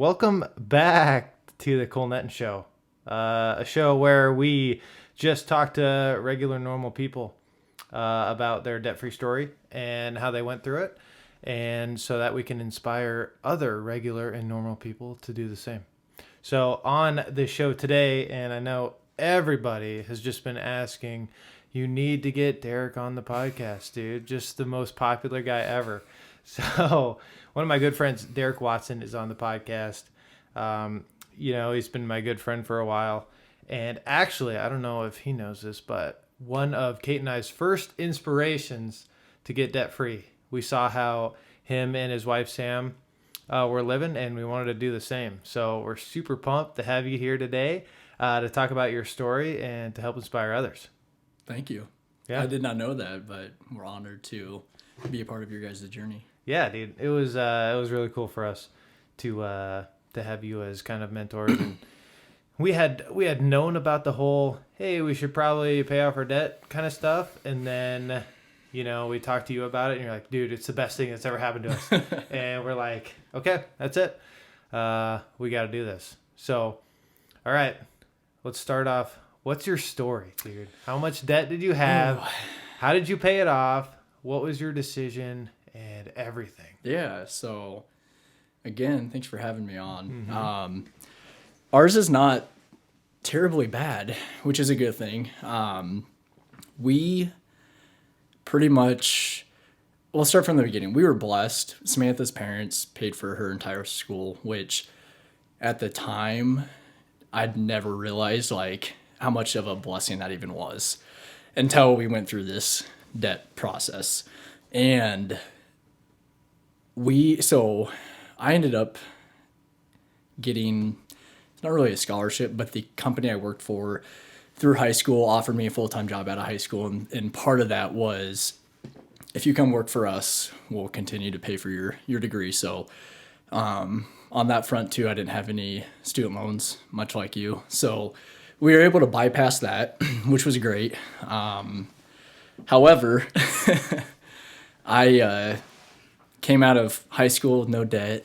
Welcome back to the Cole Netton Show, a show where we just talk to regular, normal people about their debt-free story and how they went through it, and so that we can inspire other regular and normal people to do the same. So on the show today, and I know everybody has just been asking, you need to get Derek on the podcast, dude. Just the most popular guy ever. So one of my good friends, Derek Watson, is on the podcast. He's been my good friend for a while. And actually, I don't know if he knows this, but one of Kate and I's first inspirations to get debt free, we saw how him and his wife, Sam, were living, and we wanted to do the same. So we're super pumped to have you here today to talk about your story and to help inspire others. Thank you. Yeah. I did not know that, but we're honored to be a part of your guys' journey. Yeah, dude. It was really cool for us to have you as kind of mentors, and we had known about the whole, hey, we should probably pay off our debt kind of stuff, and then we talked to you about it, and you're like, dude, it's the best thing that's ever happened to us. And we're like, okay, that's it. We got to do this. So, all right, let's start off. What's your story, dude? How much debt did you have? How did you pay it off? What was your decision and everything? Yeah, so again, thanks for having me on. Ours is not terribly bad, which is a good thing. We pretty much, we'll start from the beginning. We were blessed. Samantha's parents paid for her entire school, which at the time, I'd never realized how much of a blessing that even was until we went through this debt process. And I ended up getting, it's not really a scholarship, but the company I worked for through high school offered me a full-time job out of high school. And part of that was, if you come work for us, we'll continue to pay for your degree. So on that front too, I didn't have any student loans, much like you. So we were able to bypass that, which was great. However, I came out of high school with no debt,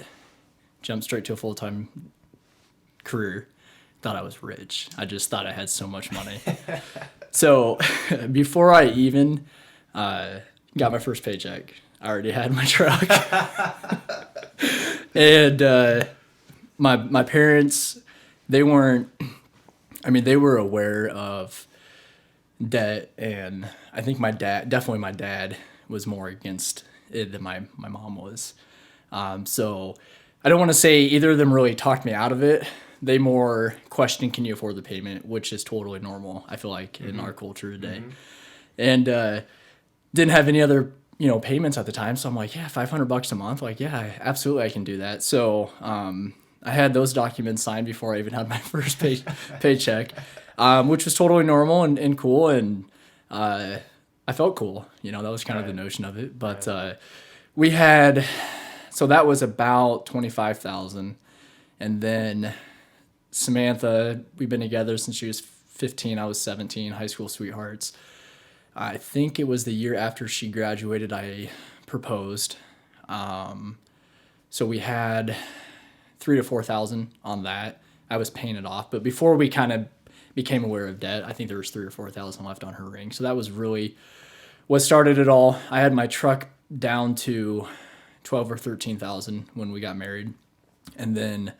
jumped straight to a full-time career, thought I was rich. I just thought I had so much money. So before I even got my first paycheck, I already had my truck. And my parents, they were aware of debt, and I think my dad was more against it than my mom was. So I don't want to say either of them really talked me out of it. They more questioned, can you afford the payment, which is totally normal, I feel like, in our culture today. And didn't have any other payments at the time, so I'm like, yeah, $500 a month, absolutely I can do that. So I had those documents signed before I even had my first paycheck, which was totally normal and cool, and I felt cool. That was kind of the notion of it. But we had, so that was about $25,000, and then Samantha, we've been together since she was 15, I was 17, high school sweethearts. I think it was the year after she graduated I proposed. So we had $3,000 to $4,000 on that. I was paying it off, but before we kind of became aware of debt, I think there was $3,000 or $4,000 left on her ring. So that was really what started it all. I had my truck down to $12,000 or $13,000 when we got married, and then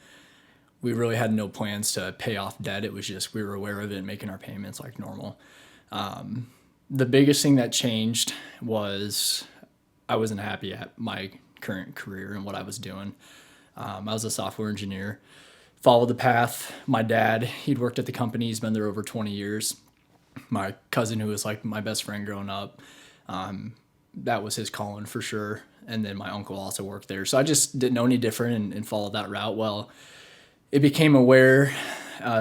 we really had no plans to pay off debt. It was just we were aware of it and making our payments like normal. The biggest thing that changed was I wasn't happy at my current career and what I was doing. I was a software engineer, followed the path. My dad, he'd worked at the company. He's been there over 20 years. My cousin, who was like my best friend growing up, that was his calling for sure. And then my uncle also worked there. So I just didn't know any different and followed that route. Well, it became aware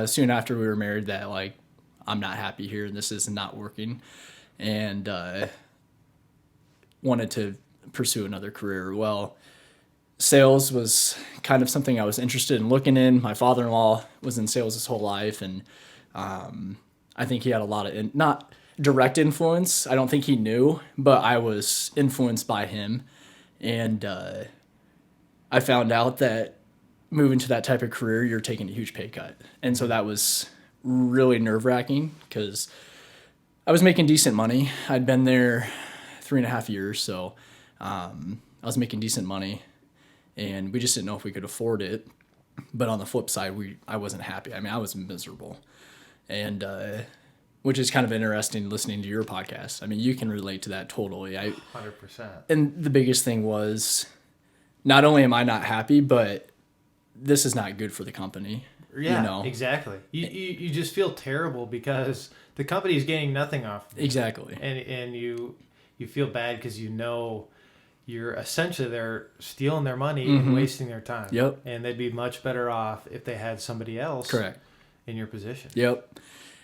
soon after we were married that I'm not happy here and this is not working, and wanted to pursue another career. Well, sales was kind of something I was interested in looking in. My father-in-law was in sales his whole life, and I think he had a lot of, not direct influence. I don't think he knew, but I was influenced by him. And I found out that move into that type of career, you're taking a huge pay cut. And so that was really nerve-wracking because I was making decent money. I'd been there 3.5 years, so I was making decent money, and we just didn't know if we could afford it. But on the flip side, I wasn't happy. I mean, I was miserable, and which is kind of interesting listening to your podcast. I mean, you can relate to that totally. 100%. And the biggest thing was, not only am I not happy, but this is not good for the company. Yeah, you know? Exactly. You just feel terrible because the company is gaining nothing off of it. Exactly. And you feel bad because you know you're essentially they're stealing their money and wasting their time. Yep. And they'd be much better off if they had somebody else Correct. in your position. Yep.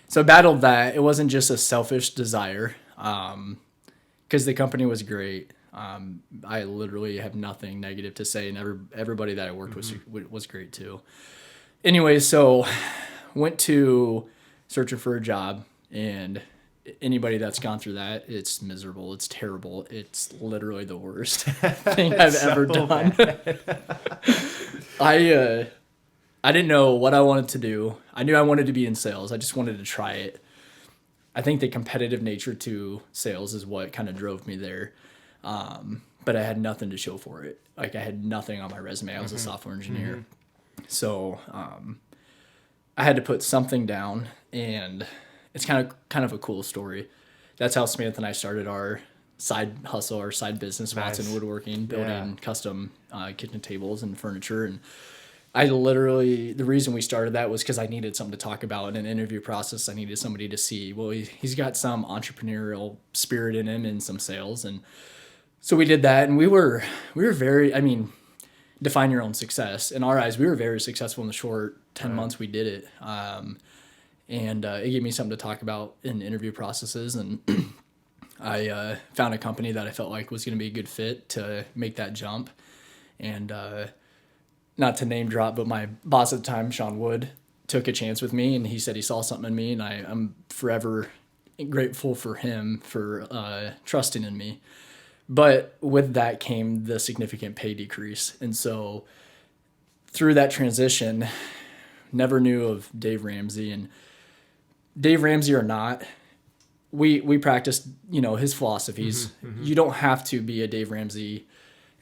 So I battled that. It wasn't just a selfish desire because the company was great. I literally have nothing negative to say, and everybody that I worked with was great too. Anyway, so went to searching for a job, and anybody that's gone through that, it's miserable. It's terrible. It's literally the worst thing I've ever done. I didn't know what I wanted to do. I knew I wanted to be in sales. I just wanted to try it. I think the competitive nature to sales is what kind of drove me there. But I had nothing to show for it. Like, I had nothing on my resume. I was a software engineer. So I had to put something down, and it's kind of a cool story. That's how Samantha and I started our side hustle, our side business, Nice. Watson Woodworking, building custom kitchen tables and furniture. And the reason we started that was because I needed something to talk about in an interview process. I needed somebody to see, well, he's got some entrepreneurial spirit in him and some sales. And so we did that, and we were very, I mean, define your own success. In our eyes, we were very successful in the short 10 months we did it. And it gave me something to talk about in interview processes. And I found a company that I felt like was going to be a good fit to make that jump. And not to name drop, but my boss at the time, Sean Wood, took a chance with me, and he said he saw something in me, and I'm forever grateful for him for trusting in me. But with that came the significant pay decrease. And so through that transition, never knew of Dave Ramsey. And Dave Ramsey or not, we practiced, his philosophies. You don't have to be a Dave Ramsey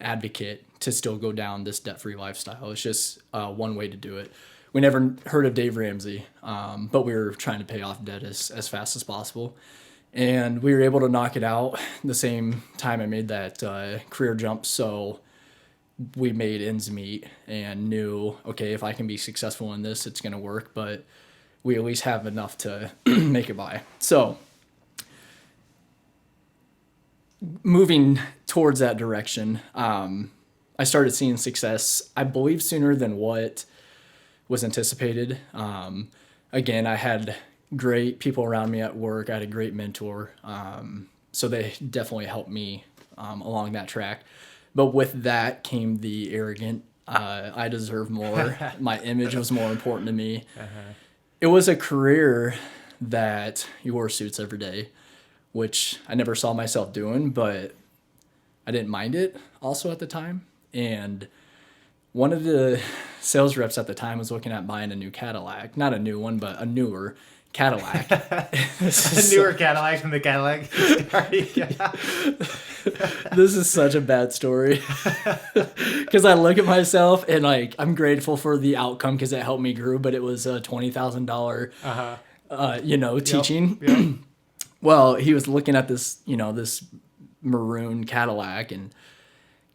advocate to still go down this debt-free lifestyle. It's just one way to do it. We never heard of Dave Ramsey, but we were trying to pay off debt as fast as possible. And we were able to knock it out the same time I made that career jump. So we made ends meet and knew, okay, if I can be successful in this, it's going to work. But we at least have enough to make it by. So moving towards that direction, I started seeing success, I believe, sooner than what was anticipated. Again, I had great people around me at work. I had a great mentor. So they definitely helped me along that track. But with that came the arrogant, I deserve more. My image was more important to me. It was a career that you wore suits every day, which I never saw myself doing, but I didn't mind it also at the time. And one of the sales reps at the time was looking at buying a new Cadillac. Not a new one, but a newer Cadillac. A newer Cadillac from the Cadillac. This is such a bad story. Because I look at myself and I'm grateful for the outcome because it helped me grow, but it was a $20,000 teaching. Yep. Well, he was looking at this, this maroon Cadillac and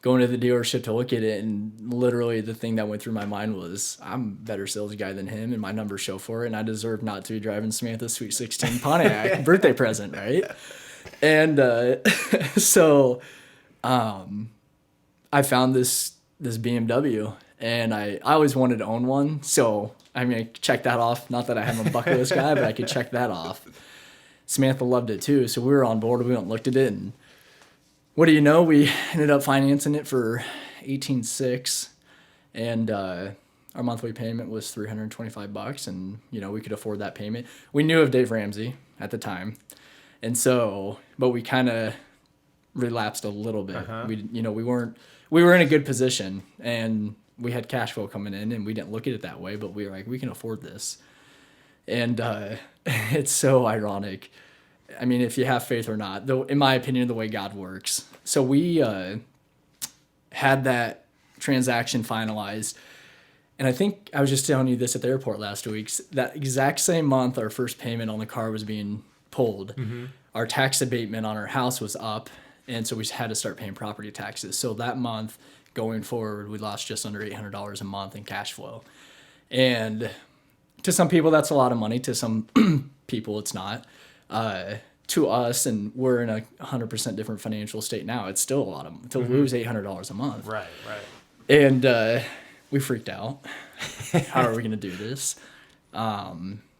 going to the dealership to look at it, and literally the thing that went through my mind was, I'm a better sales guy than him, and my numbers show for it, and I deserve not to be driving Samantha's Sweet 16 Pontiac birthday present, right? And so I found this BMW, and I always wanted to own one, so I check that off. Not that I'm a bucket list guy, but I could check that off. Samantha loved it too, so we were on board. We went and looked at it, and what do you know? We ended up financing it for $18,600, and our monthly payment was $325, and we could afford that payment. We knew of Dave Ramsey at the time, and so, but we kind of relapsed a little bit. We were in a good position, and we had cash flow coming in, and we didn't look at it that way, but we were like, we can afford this. And it's so ironic. I mean, if you have faith or not, though, in my opinion, the way God works. So we had that transaction finalized. And I think I was just telling you this at the airport last week. That exact same month, our first payment on the car was being pulled. Our tax abatement on our house was up. And so we had to start paying property taxes. So that month, going forward, we lost just under $800 a month in cash flow. And to some people, that's a lot of money. To some people, it's not. To us, and we're in a 100% different financial state now, it's still a lot of to lose $800 a month. Right. And we freaked out. How are we going to do this?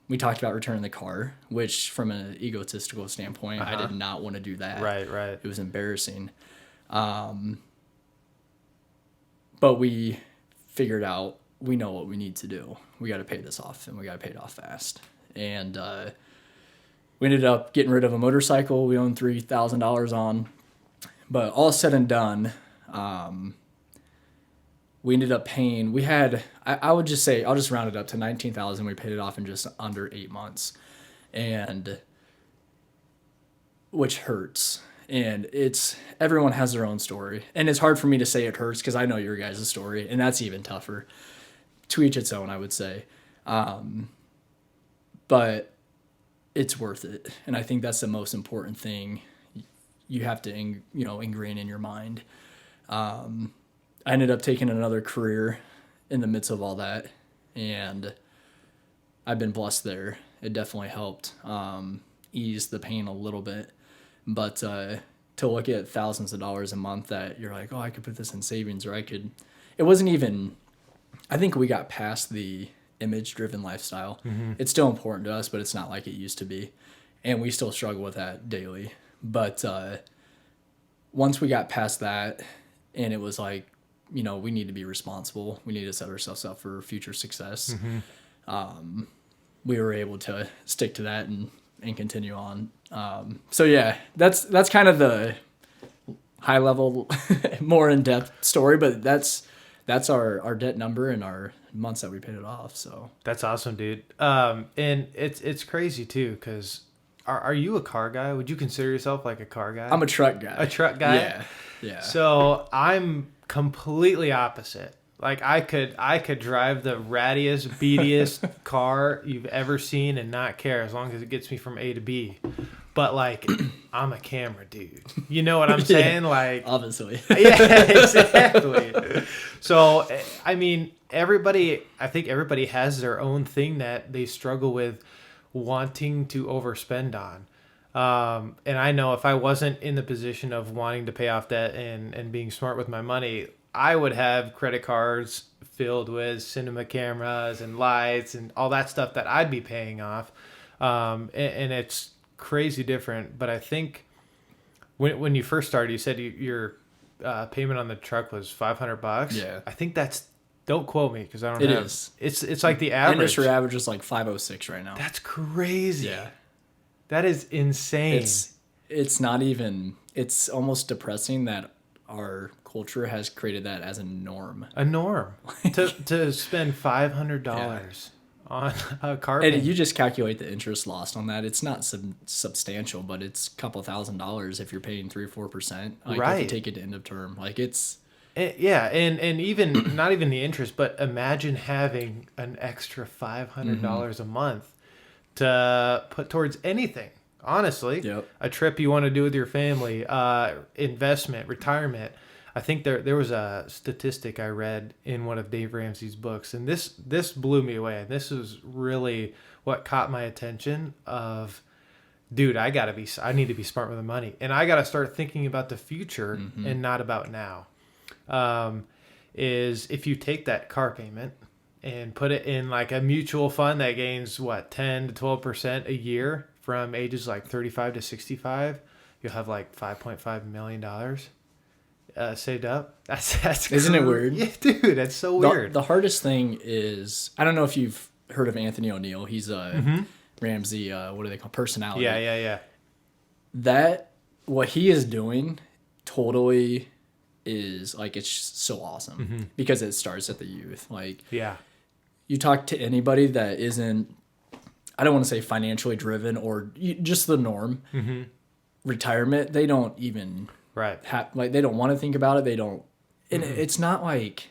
We talked about returning the car, which from an egotistical standpoint, I did not want to do that. Right. It was embarrassing. But we figured out, we know what we need to do. We got to pay this off, and we got to pay it off fast. And we ended up getting rid of a motorcycle we owned $3,000 on. But all said and done, we ended up paying, I would just say, I'll just round it up to $19,000. We paid it off in just under 8 months. And which hurts. And everyone has their own story. And it's hard for me to say it hurts because I know your guys' story, and that's even tougher. To each its own, I would say. But it's worth it. And I think that's the most important thing you have to ingrain in your mind. I ended up taking another career in the midst of all that, and I've been blessed there. It definitely helped ease the pain a little bit. But to look at thousands of dollars a month that you're like, oh, I could put this in savings, or it wasn't even, I think we got past the image-driven lifestyle. It's still important to us, but it's not like it used to be. And we still struggle with that daily. But once we got past that, and it was like, we need to be responsible. We need to set ourselves up for future success. We were able to stick to that and continue on. So yeah, that's kind of the high level, more in-depth story, but that's our debt number and our months that we paid it off. So that's awesome, dude. And it's crazy too, because are you a car guy? Would you consider yourself like a car guy? I'm a truck guy. A truck guy? Yeah. So I'm completely opposite. Like I could drive the rattiest, beatiest car you've ever seen and not care as long as it gets me from A to B. But like, I'm a camera dude. You know what I'm saying? Like, obviously. Yeah, exactly. So, I mean, I think everybody has their own thing that they struggle with wanting to overspend on. And I know if I wasn't in the position of wanting to pay off debt and being smart with my money, I would have credit cards filled with cinema cameras and lights and all that stuff that I'd be paying off. And it's crazy different. But I think when you first started, you said your payment on the truck was $500. Yeah. I think don't quote me because I don't know. It is. It's like the average. Industry average is like $506 right now. That's crazy. Yeah. That is insane. It's not even, it's almost depressing that our culture has created that as a norm. A norm. to spend $500 on a car payment. And you just calculate the interest lost on that. It's not substantial, but it's a couple $1,000 if you're paying 3 or 4%. Like right. If you take it to end of term. Like it's... Yeah, and even, not even the interest, but imagine having an extra $500 a month to put towards anything. Honestly, Yep. A trip you want to do with your family, investment, retirement. I think there was a statistic I read in one of Dave Ramsey's books, and this blew me away. And this is really what caught my attention of, dude, I need to be smart with the money, and I got to start thinking about the future and not about now. Is if you take that car payment and put it in like a mutual fund that gains 10 to 12% a year from ages like 35 to 65, you'll have like $5.5 million saved up. That's Isn't it weird? Yeah, dude, that's so weird. The hardest thing is, I don't know if you've heard of Anthony O'Neill. He's Ramsey, what do they call personality? Yeah. That, what he is doing totally is like, it's so awesome because it starts at the youth. Like, Yeah. you talk to anybody that isn't, I don't want to say financially driven or just the norm, retirement, they don't even Right. like, they don't want to think about it. They don't, and it's not like,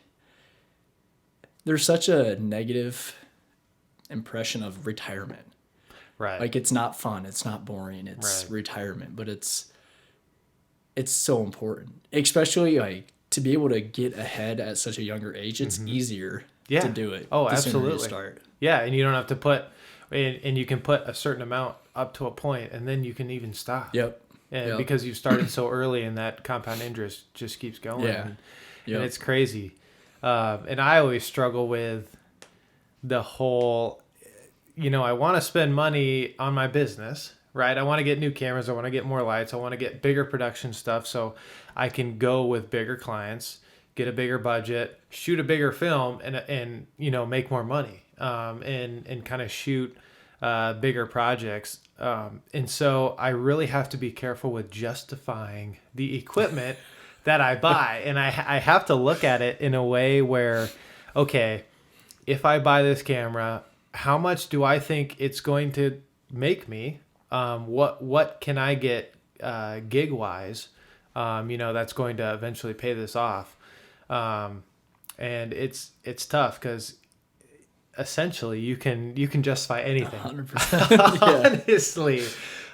there's such a negative impression of retirement. Right. Like, it's not fun. It's not boring. It's Right. retirement, but it's so important, especially like to be able to get ahead at such a younger age. It's easier Yeah. to do it. Oh, the sooner you absolutely. start. Yeah, and you don't have to put, and you can put a certain amount up to a point, and then you can even stop. Yep. And Yep. because you started so early, and that compound interest just keeps going. Yeah. And, Yep. and it's crazy. And I always struggle with the whole, I want to spend money on my business, right? I want to get new cameras. I want to get more lights. I want to get bigger production stuff so I can go with bigger clients, get a bigger budget, shoot a bigger film, and make more money, and kind of shoot bigger projects. And so I really have to be careful with justifying the equipment that I buy. And I have to look at it in a way where, okay, if I buy this camera, how much do I think it's going to make me? What can I get gig wise? That's going to eventually pay this off. And it's tough because essentially you can justify anything. 100%. Yeah. Honestly.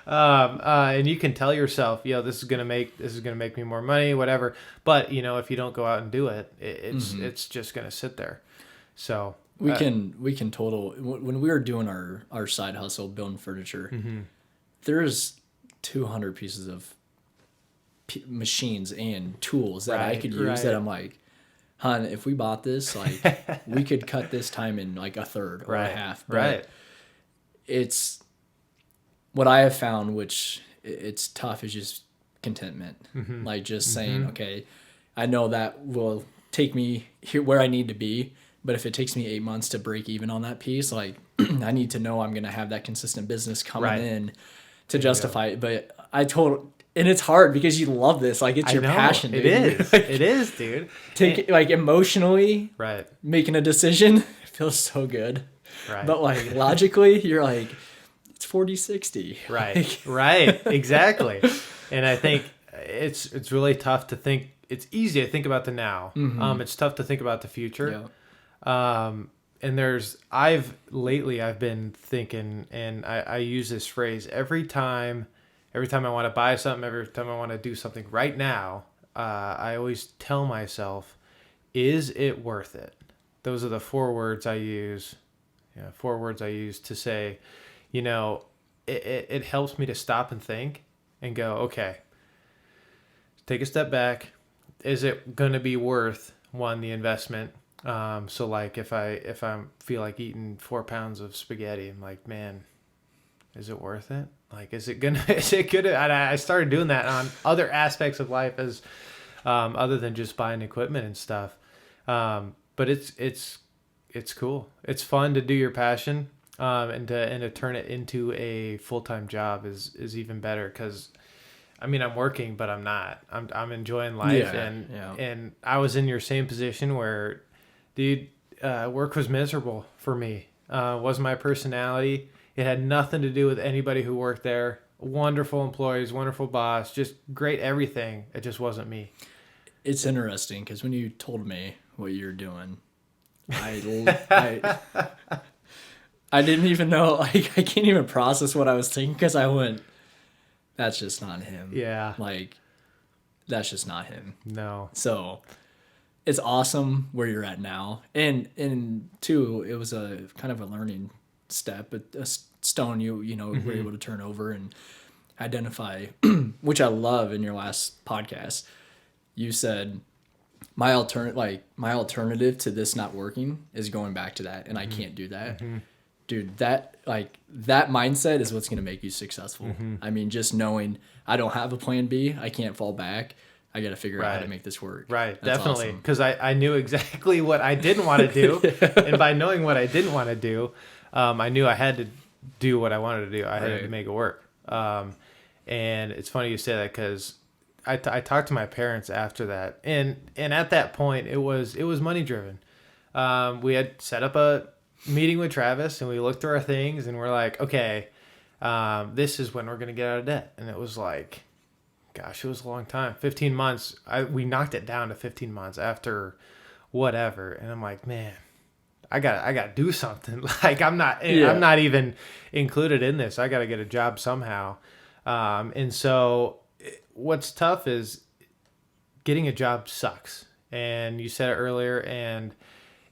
And you can tell yourself, this is gonna make me more money, whatever. But if you don't go out and do it, it's just gonna sit there. So We can when we were doing our side hustle, building furniture, there's 200 pieces of machines and tools that I could use that I'm like, hon, if we bought this, like, we could cut this time in like a third or a half. But right. it's what I have found, which it's tough, is just contentment. Like, just saying, okay, I know that will take me here where I need to be, but if it takes me 8 months to break even on that piece, like, I need to know I'm going to have that consistent business coming in to justify it. But and it's hard because you love this, like, it's your passion, dude. It is. It is, dude. Like, emotionally, Right. making a decision, it feels so good. Right. But like, logically, you're like, it's 40-60. Right. Right. Exactly. And I think it's really tough to think. It's easy to think about the now. It's tough to think about the future. Yeah. And I've been thinking, and I use this phrase every time I want to buy something, every time I want to do something right now, I always tell myself, is it worth it? Those are the 4 words I use. 4 words I use to say, it helps me to stop and think and go, okay, take a step back. Is it going to be worth, one, the investment? So like if I feel like eating 4 pounds of spaghetti, I'm like, man, is it worth it? Like, is it good? And I started doing that on other aspects of life as, other than just buying equipment and stuff. But it's cool. It's fun to do your passion, and to turn it into a full-time job is even better. 'Cause I mean, I'm working, but I'm not. I'm enjoying life, and I was in your same position where, dude, work was miserable for me. Wasn't my personality. It had nothing to do with anybody who worked there. Wonderful employees, wonderful boss, just great everything. It just wasn't me. It's interesting because when you told me what you're doing, I didn't even know. Like, I can't even process what I was thinking because I went, that's just not him. Yeah. Like, that's just not him. No. So it's awesome where you're at now. And two, it was a kind of a learning step, a stone you were able to turn over and identify, which I love. In your last podcast, you said my alternative to this not working is going back to that, and I can't do that. Dude, that mindset is what's going to make you successful. I mean, just knowing I don't have a plan B, I can't fall back. I got to figure out how to make this work. Right, That's definitely. awesome. Because I knew exactly what I didn't want to do. And by knowing what I didn't want to do, I knew I had to do what I wanted to do. I had to make it work. And it's funny you say that because I talked to my parents after that, and at that point it was money driven. We had set up a meeting with Travis, and we looked through our things, and we're like, okay, this is when we're gonna get out of debt. And it was like, gosh, it was a long time, 15 months. We knocked it down to 15 months after whatever, and I'm like, man, I got to do something. Like I'm not even included in this. I got to get a job somehow. And so what's tough is getting a job sucks. And you said it earlier, and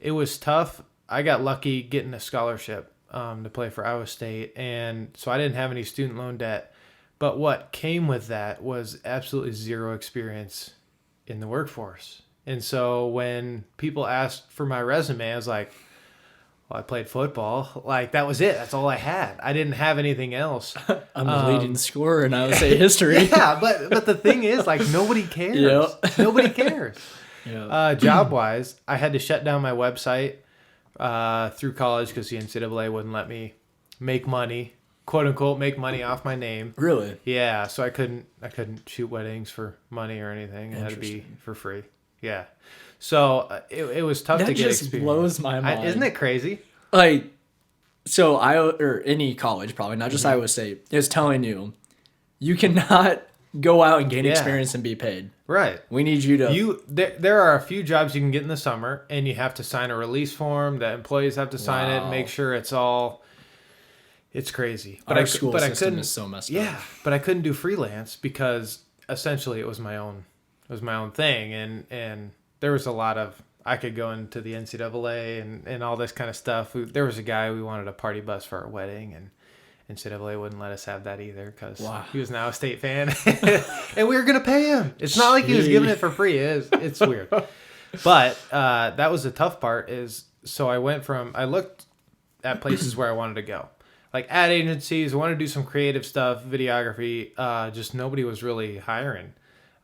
it was tough. I got lucky getting a scholarship to play for Iowa State, and so I didn't have any student loan debt. But what came with that was absolutely zero experience in the workforce. And so when people asked for my resume, I was like, well, I played football. Like, that was it. That's all I had. I didn't have anything else. I'm the leading scorer in Iowa State history. Yeah, but the thing is, like, nobody cares. Yep. Nobody cares. Yep. Job-wise, I had to shut down my website through college because the NCAA wouldn't let me make money, quote unquote, make money off my name. Really? Yeah, so I couldn't shoot weddings for money or anything. It had to be Interesting. for free. Yeah. So it was tough That to get just experience. blows my mind. Isn't it crazy? Like, so Iowa, or any college, probably not just Iowa State, is telling you, you cannot go out and gain Yeah. experience and be paid. Right. We need you to. There are a few jobs you can get in the summer, and you have to sign a release form. The employees have to sign it and Wow. make sure it's all. It's crazy. Our school system is so messed up. Yeah, but I couldn't do freelance because essentially it was my own thing, and there was a lot of. I could go into the NCAA and all this kind of stuff. There was a guy we wanted a party bus for our wedding, and NCAA wouldn't let us have that either because he was an Iowa State fan, and we were gonna pay him. It's not like he was giving it for free. It's weird, but that was the tough part. Is so I looked at places where I wanted to go, like ad agencies. I wanted to do some creative stuff, videography. Just nobody was really hiring.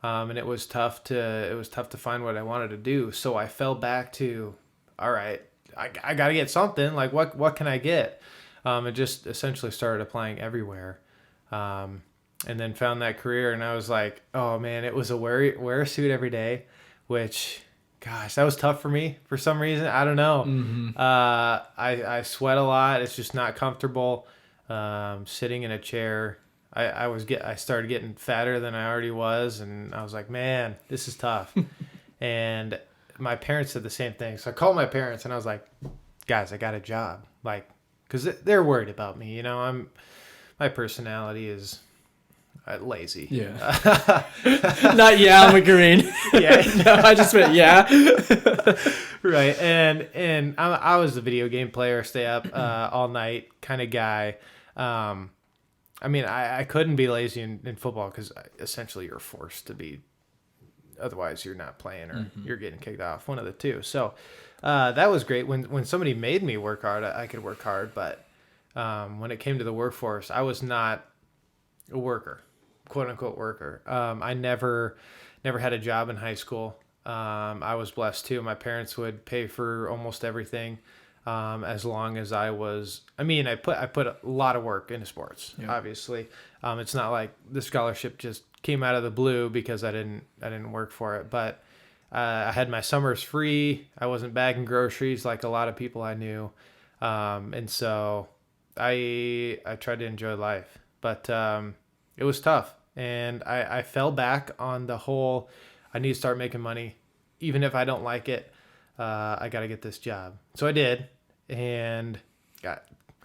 And it was tough to find what I wanted to do. So I fell back to, all right, I got to get something. Like what can I get? And just essentially started applying everywhere. And then found that career, and I was like, oh man, it was a wear a suit every day, which, gosh, that was tough for me for some reason. I don't know. Mm-hmm. I sweat a lot. It's just not comfortable. Sitting in a chair. I started getting fatter than I already was, and I was like, man, this is tough. And my parents said the same thing. So I called my parents, and I was like, guys, I got a job. Like, because they're worried about me. You know, my personality is lazy. Yeah. Not I'm agreeing. Yeah. No, I just meant Right. And I was a video game player, stay up all night kind of guy. I mean, I couldn't be lazy in football because essentially you're forced to be. Otherwise, you're not playing or you're getting kicked off. One of the two. So that was great. When somebody made me work hard, I could work hard. But when it came to the workforce, I was not a worker, quote unquote worker. I never had a job in high school. I was blessed too. My parents would pay for almost everything. As long as I was, I mean, I put a lot of work into sports. Yeah. Obviously, it's not like the scholarship just came out of the blue because I didn't work for it. But I had my summers free. I wasn't bagging groceries like a lot of people I knew, and so I tried to enjoy life. But it was tough, and I fell back on the whole. I need to start making money, even if I don't like it. I got to get this job. So I did. And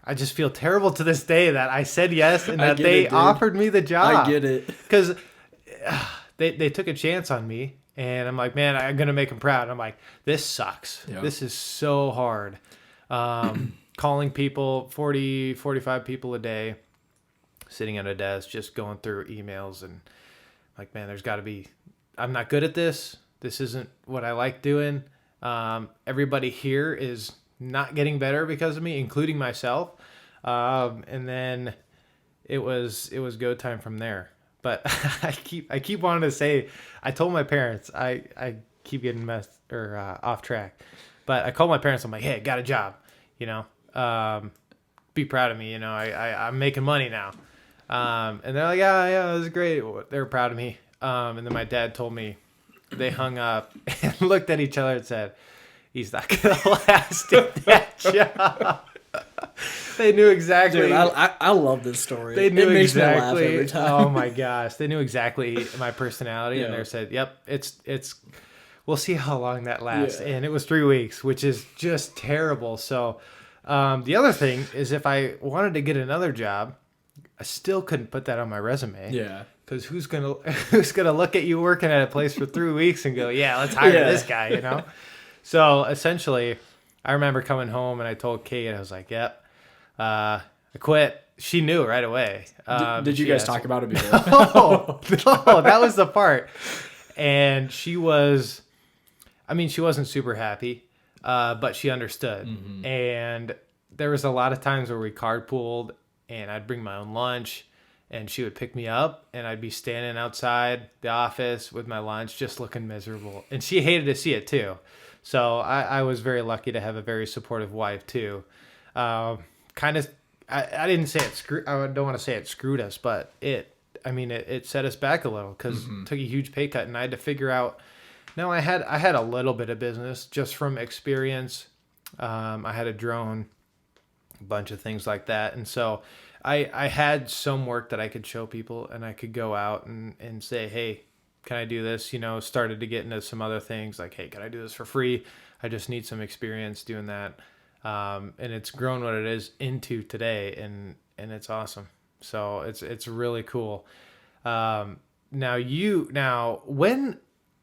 I just feel terrible to this day that I said yes and that they offered me the job. I get it. Because they took a chance on me. And I'm like, man, I'm going to make them proud. I'm like, this sucks. Yeah. This is so hard. Calling people, 40, 45 people a day, sitting at a desk, just going through emails. And like, man, there's got to be, I'm not good at this. This isn't what I like doing. Everybody here is not getting better because of me, including myself. And then it was go time from there. But I keep wanting to say, I told my parents, I keep getting off track, but I called my parents. I'm like, hey, got a job, you know, be proud of me. You know, I'm making money now. And they're like, yeah, this is great. They're proud of me. And then my dad told me they hung up and looked at each other and said, he's not going to last at that job. They knew exactly. Dude, I love this story. They knew it makes me laugh exactly. every time. Oh my gosh, they knew exactly my personality, and Yeah. they said, "Yep, it's. We'll see how long that lasts." Yeah. And it was 3 weeks, which is just terrible. So, the other thing is, if I wanted to get another job, I still couldn't put that on my resume. Yeah. Because who's gonna look at you working at a place for 3 weeks and go, "Yeah, let's hire Yeah. this guy," you know? So essentially, I remember coming home and I told Kate, I was like, "Yep, I quit." She knew right away. Did you she guys asked talk me- about it before? Oh, no, that was the part. And she was, I mean, she wasn't super happy, but she understood. Mm-hmm. And there was a lot of times where we carpooled and I'd bring my own lunch and she would pick me up and I'd be standing outside the office with my lunch just looking miserable. And she hated to see it too. So I was very lucky to have a very supportive wife too. Kind of, I didn't say it I don't want to say it screwed us, but it set us back a little because took a huge pay cut and I had to figure out. No, I had a little bit of business just from experience. I had a drone, a bunch of things like that, and so I had some work that I could show people, and I could go out and say, hey, can I do this? You know, started to get into some other things like, hey, can I do this for free? I just need some experience doing that, and it's grown what it is into today, and it's awesome. So it's really cool. Now when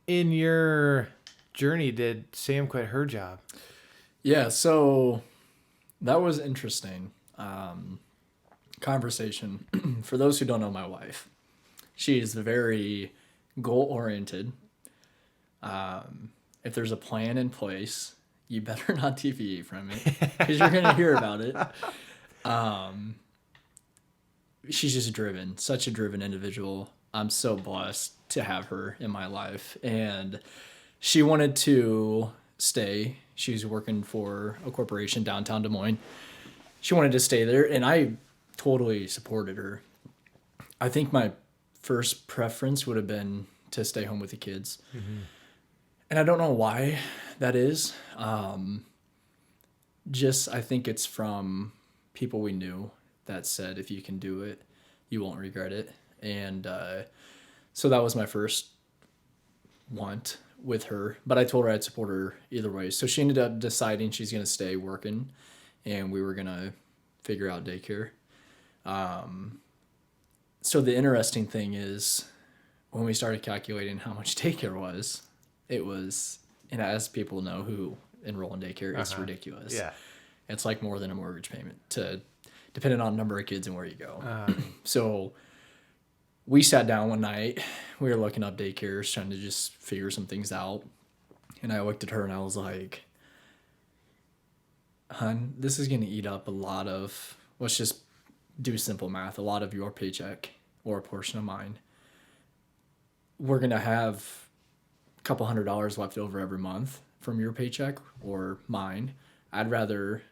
in your journey did Sam quit her job? Yeah, so that was interesting. Conversation. For those who don't know my wife, she is very goal oriented. If there's a plan in place, you better not deviate from it because you're going to hear about it. She's just driven, such a driven individual. I'm so blessed to have her in my life. And she wanted to stay. She was working for a corporation downtown Des Moines. She wanted to stay there, and I totally supported her. I think my first preference would have been to stay home with the kids. Mm-hmm. And I don't know why that is. Just I think it's from people we knew that said, if you can do it, you won't regret it. And so that was my first want with her. But I told her I'd support her either way. So she ended up deciding she's going to stay working, and we were going to figure out daycare. So the interesting thing is when we started calculating how much daycare was, it was, and as people know who enroll in daycare, it's ridiculous. Yeah. It's like more than a mortgage payment depending on number of kids and where you go. So we sat down one night, we were looking up daycares, trying to just figure some things out. And I looked at her and I was like, hun, this is going to eat up a lot of, let's just do simple math, a lot of your paycheck or a portion of mine. We're going to have a couple $100 left over every month from your paycheck or mine. I'd rather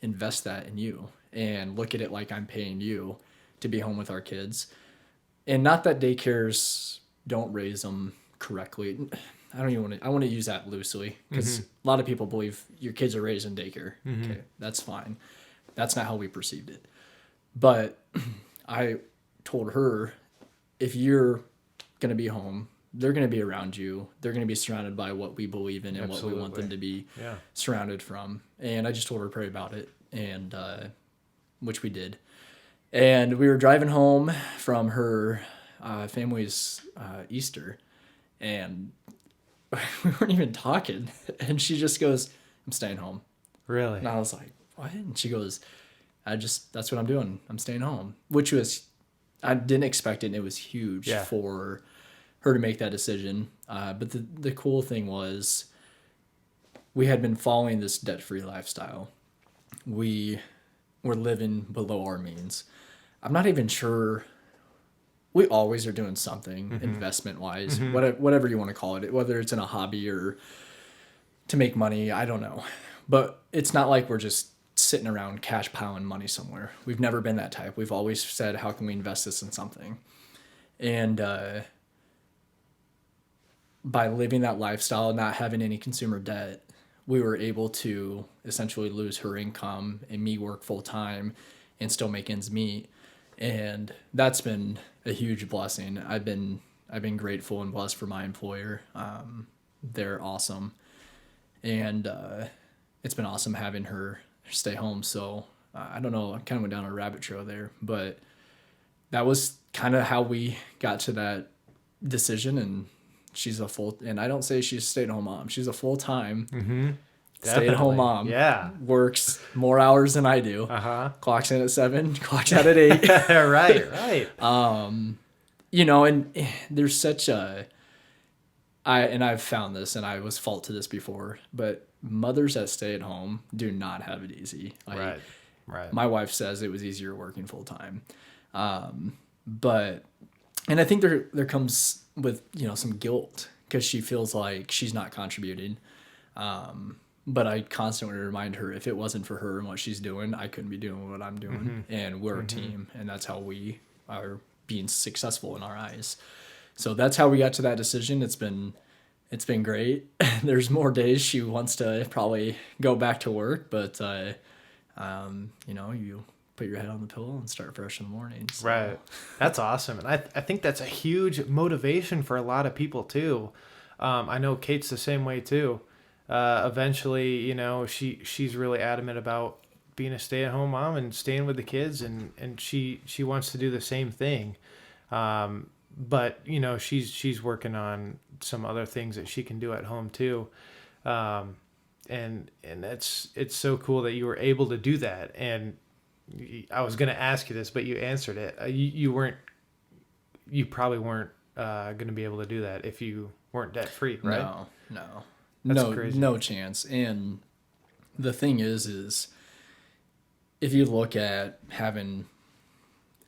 invest that in you and look at it like I'm paying you to be home with our kids. And not that daycares don't raise them correctly. I want to use that loosely because a lot of people believe your kids are raised in daycare. Mm-hmm. Okay, that's fine. That's not how we perceived it. But I told her, if you're going to be home, they're going to be around you. They're going to be surrounded by what we believe in and what we want them to be surrounded from. And I just told her to pray about it, and which we did. And we were driving home from her family's Easter, and we weren't even talking. And she just goes, I'm staying home. Really? And I was like, what? And she goes, that's what I'm doing. I'm staying home. Which was, I didn't expect it, and it was huge for her to make that decision. But the cool thing was, we had been following this debt-free lifestyle. We were living below our means. I'm not even sure. We always are doing something investment-wise, whatever you want to call it, whether it's in a hobby or to make money, I don't know. But it's not like we're just sitting around cash piling money somewhere. We've never been that type. We've always said, how can we invest this in something? And by living that lifestyle, not having any consumer debt, we were able to essentially lose her income and me work full time and still make ends meet. And that's been a huge blessing. I've been grateful and blessed for my employer. They're awesome. And it's been awesome having her stay home. So I don't know, I kind of went down a rabbit trail there, but that was kind of how we got to that decision. And and I don't say she's a stay-at-home mom. She's a full-time stay-at-home mom. Yeah. Works more hours than I do. Clocks in at 7, clocks out at 8. Right. And there's such I've found this, and I was fault to this before, but mothers that stay at home do not have it easy. Right. My wife says it was easier working full-time. And I think there comes with, some guilt because she feels like she's not contributing. But I constantly remind her if it wasn't for her and what she's doing, I couldn't be doing what I'm doing. And we're a team, and that's how we are being successful in our eyes. So that's how we got to that decision. It's been great. There's more days she wants to probably go back to work, but you put your head on the pillow and start fresh in the morning. So. Right. That's awesome. And I think that's a huge motivation for a lot of people too. I know Kate's the same way too. Eventually, she's really adamant about being a stay-at-home mom and staying with the kids, and she wants to do the same thing. But she's working on some other things that she can do at home too. And it's so cool that you were able to do that. And I was going to ask you this, but you answered it. You probably weren't going to be able to do that if you weren't debt free, right? No, That's crazy. No chance. And the thing is if you look at having,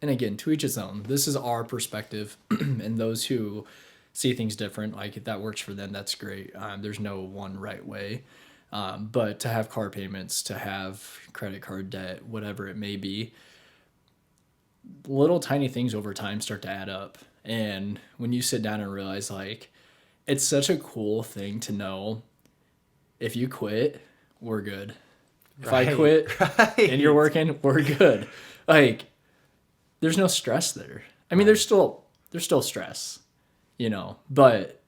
and again, to each his own, this is our perspective, and those who see things different, like if that works for them, that's great. There's no one right way. But to have car payments, to have credit card debt, whatever it may be, little tiny things over time start to add up. And when you sit down and realize, like, it's such a cool thing to know, if you quit, we're good. If I quit and you're working, we're good. Like, there's no stress there. I mean, there's still stress, but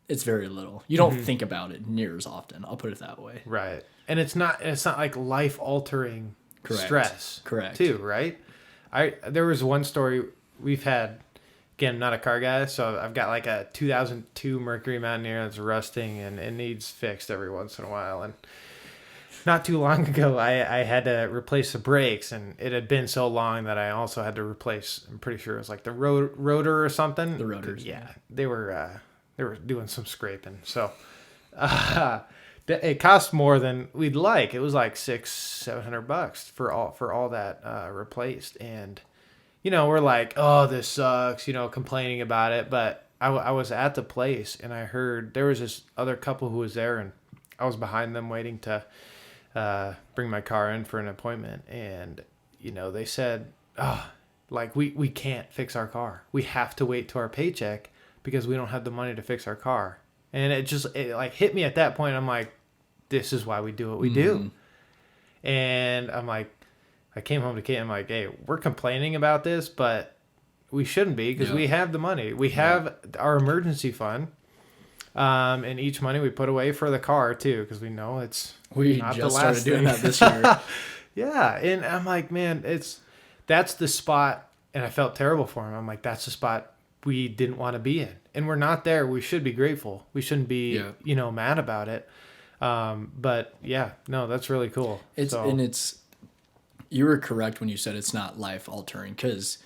it's very little. You don't think about it near as often. I'll put it that way. Right. And it's not like life altering stress. Correct. Too, right? There was one story we've had, again, I'm not a car guy, so I've got like a 2002 Mercury Mountaineer that's rusting and it needs fixed every once in a while. And not too long ago, I had to replace the brakes, and it had been so long that I also had to replace, I'm pretty sure it was like the rotor or something. The rotors. Yeah. They were doing some scraping. So it cost more than we'd like. It was like $600-700 for all that replaced. And, we're like, oh, this sucks, complaining about it. But I was at the place, and I heard there was this other couple who was there, and I was behind them waiting to bring my car in for an appointment. And, they said, we can't fix our car. We have to wait till our paycheck because we don't have the money to fix our car. And it hit me at that point. I'm like, this is why we do what we do. And I'm like, I came home to Kate. I'm like, hey, we're complaining about this, but we shouldn't be because we have the money. We have our emergency fund. And each money we put away for the car too, because we know it's not the last started doing thing. that this year. Yeah. And I'm like, man, that's the spot. And I felt terrible for him. I'm like, that's the spot we didn't want to be in, and we're not there. We should be grateful. We shouldn't be, mad about it. But yeah, no, that's really cool. You were correct when you said it's not life altering, because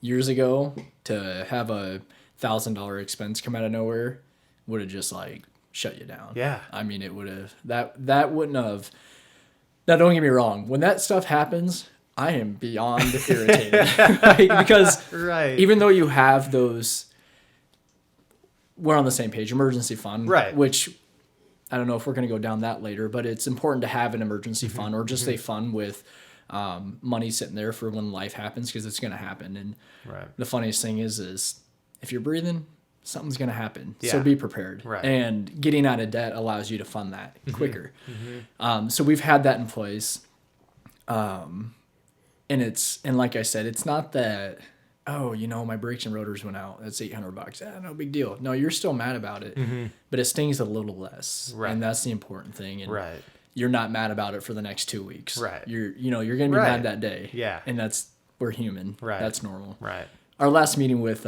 years ago to have a $1,000 expense come out of nowhere would have just like shut you down. Yeah. I mean, it would have, that wouldn't have, now don't get me wrong. When that stuff happens, I am beyond irritated. Because even though you have those, we're on the same page, emergency fund, which I don't know if we're going to go down that later, but it's important to have an emergency fund or just a fund with money sitting there for when life happens, because it's going to happen. And the funniest thing is if you're breathing, something's going to happen. So Yeah. be prepared. Right. And getting out of debt allows you to fund that quicker. So we've had that in place. And like I said, it's not that, oh, my brakes and rotors went out. That's $800. No big deal. No, you're still mad about it, but it stings a little less. Right. And that's the important thing. And Right. you're not mad about it for the next 2 weeks. Right. You're going to be Right. mad that day. Yeah. And we're human. Right. That's normal. Right. Our last meeting with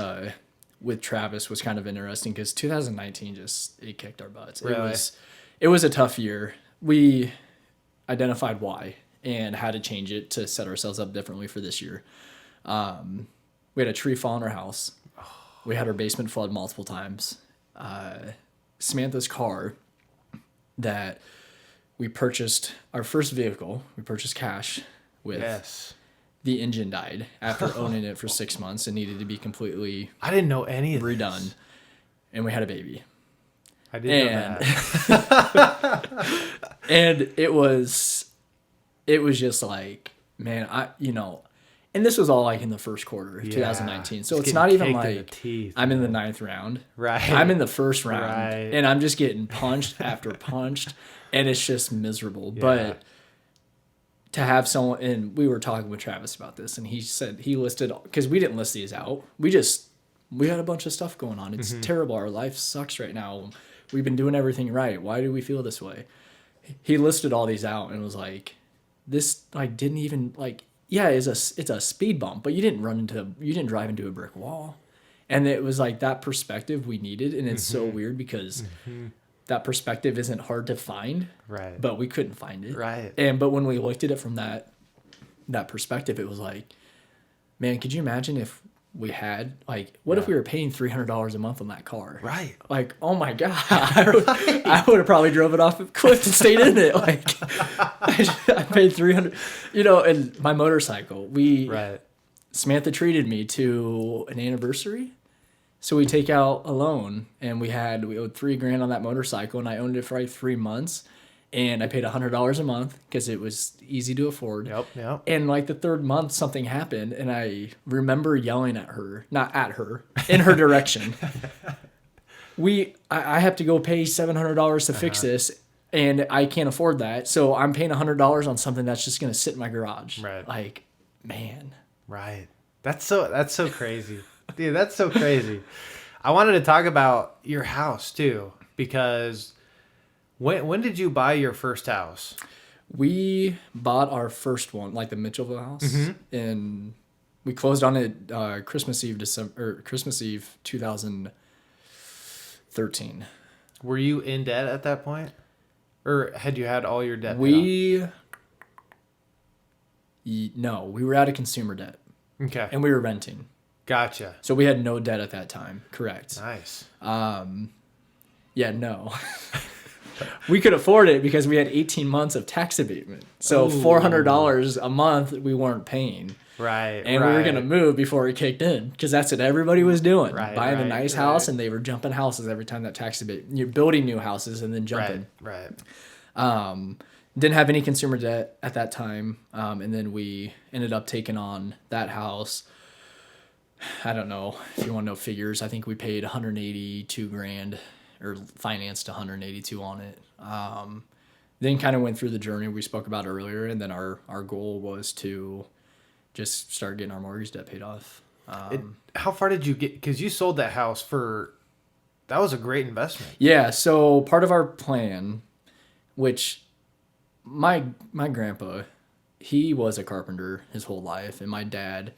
Travis was kind of interesting because 2019 it kicked our butts. Really? It was a tough year. We identified why and how to change it to set ourselves up differently for this year. We had a tree fall in our house. We had our basement flood multiple times. Samantha's car that we purchased, our first vehicle, we purchased cash with. Yes. The engine died after owning it for 6 months and needed to be completely I didn't know any of this. redone. And we had a baby. I didn't know And that. and it was just like, man, and this was all like in the first quarter of Yeah. 2019. So Just it's not getting even kicked in the like teeth, I'm in the 9th round. Right. I'm in the first round Right. and I'm just getting punched after punched and it's just miserable. Yeah. But to have someone, and we were talking with Travis about this, and he said he listed, because we didn't list these out. We had a bunch of stuff going on. It's terrible. Our life sucks right now. We've been doing everything right. Why do we feel this way? He listed all these out and was like, this like didn't even like, yeah, it's a speed bump, but you didn't drive into a brick wall. And it was like that perspective we needed. And it's so weird because that perspective isn't hard to find, Right. but we couldn't find it. Right. But when we looked at it from that perspective, it was like, man, could you imagine if we had what if we were paying $300 a month on that car? Right. Like, oh my God, I would have probably drove it off a cliff and stayed in it. Like, I paid $300, and my motorcycle, Right. Samantha treated me to an anniversary. So we take out a loan and we owed $3,000 on that motorcycle and I owned it for like 3 months and I paid $100 a month because it was easy to afford. Yep. And like the third month something happened and I remember yelling at her, not at her, in her direction. I have to go pay $700 to fix this and I can't afford that. So I'm paying $100 on something that's just going to sit in my garage. Right. Like, man. Right. That's so crazy. Dude, that's so crazy. I wanted to talk about your house too, because when did you buy your first house? We bought our first one, like the Mitchellville house, and we closed on it Christmas Eve 2013. Were you in debt at that point? Or had you had all your debt No, we were out of consumer debt paid off? Okay. and we were renting. Gotcha. So we had no debt at that time. Correct. Nice. Yeah, no. We could afford it because we had 18 months of tax abatement. So Ooh. $400 a month we weren't paying. Right. And we were going to move before it kicked in because that's what everybody was doing. Right, Buying a right, nice right. house and they were jumping houses every time that tax abatement. You're building new houses and then jumping. Right. Didn't have any consumer debt at that time. And then we ended up taking on that house. I don't know if you want to know figures. I think we paid $182,000 or financed 182 on it. Then kind of went through the journey we spoke about earlier. And then our goal was to just start getting our mortgage debt paid off. How far did you get? Because you sold that house that was a great investment. Yeah. So part of our plan, which my grandpa, he was a carpenter his whole life. And my dad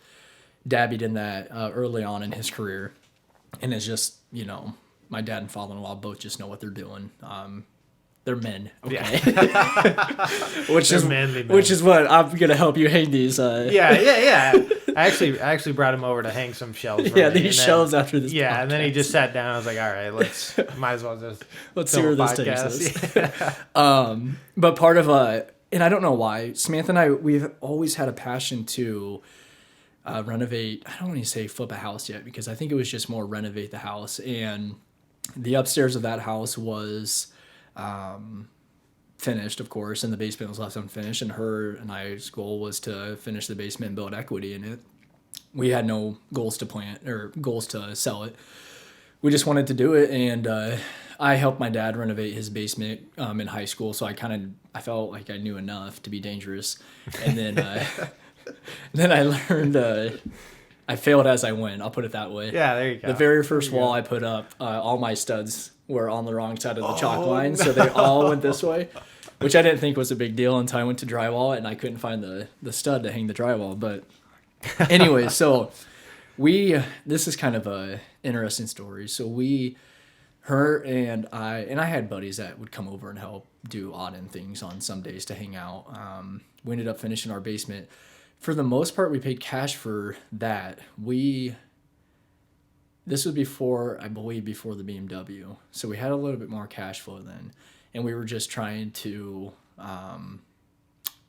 dabbied in that early on in his career. And it's just, my dad and father-in-law both just know what they're doing. They're men, okay? Yeah. which They're manly men. is what I'm gonna help you hang these. Yeah. I actually brought him over to hang some shelves. For Yeah, me, these and then- shelves after this. Yeah, and then he podcast. just sat down. I was like, all right, might as well just Let's see film where a this takes podcast. us. Yeah. But part of and I don't know why, Samantha and I, we've always had a passion to renovate. I don't want to say flip a house yet because I think it was just more renovate the house. And the upstairs of that house was finished, of course, and the basement was left unfinished. And her and I's goal was to finish the basement and build equity in it. We had no goals to sell it. we just wanted to do it, and I helped my dad renovate his basement in high school, so I felt like I knew enough to be dangerous, and then then I learned. I failed as I went. I'll put it that way. Yeah, there you go. The very first wall I put up, all my studs were on the wrong side of the chalk line, so they all went this way, which I didn't think was a big deal until I went to drywall and I couldn't find the stud to hang the drywall. But anyway, so this is kind of a interesting story. So her and I had buddies that would come over and help do odd end things on some days to hang out. We ended up finishing our basement. For the most part, we paid cash for that. This was before, I believe, before the BMW. So we had a little bit more cash flow then. And we were just trying to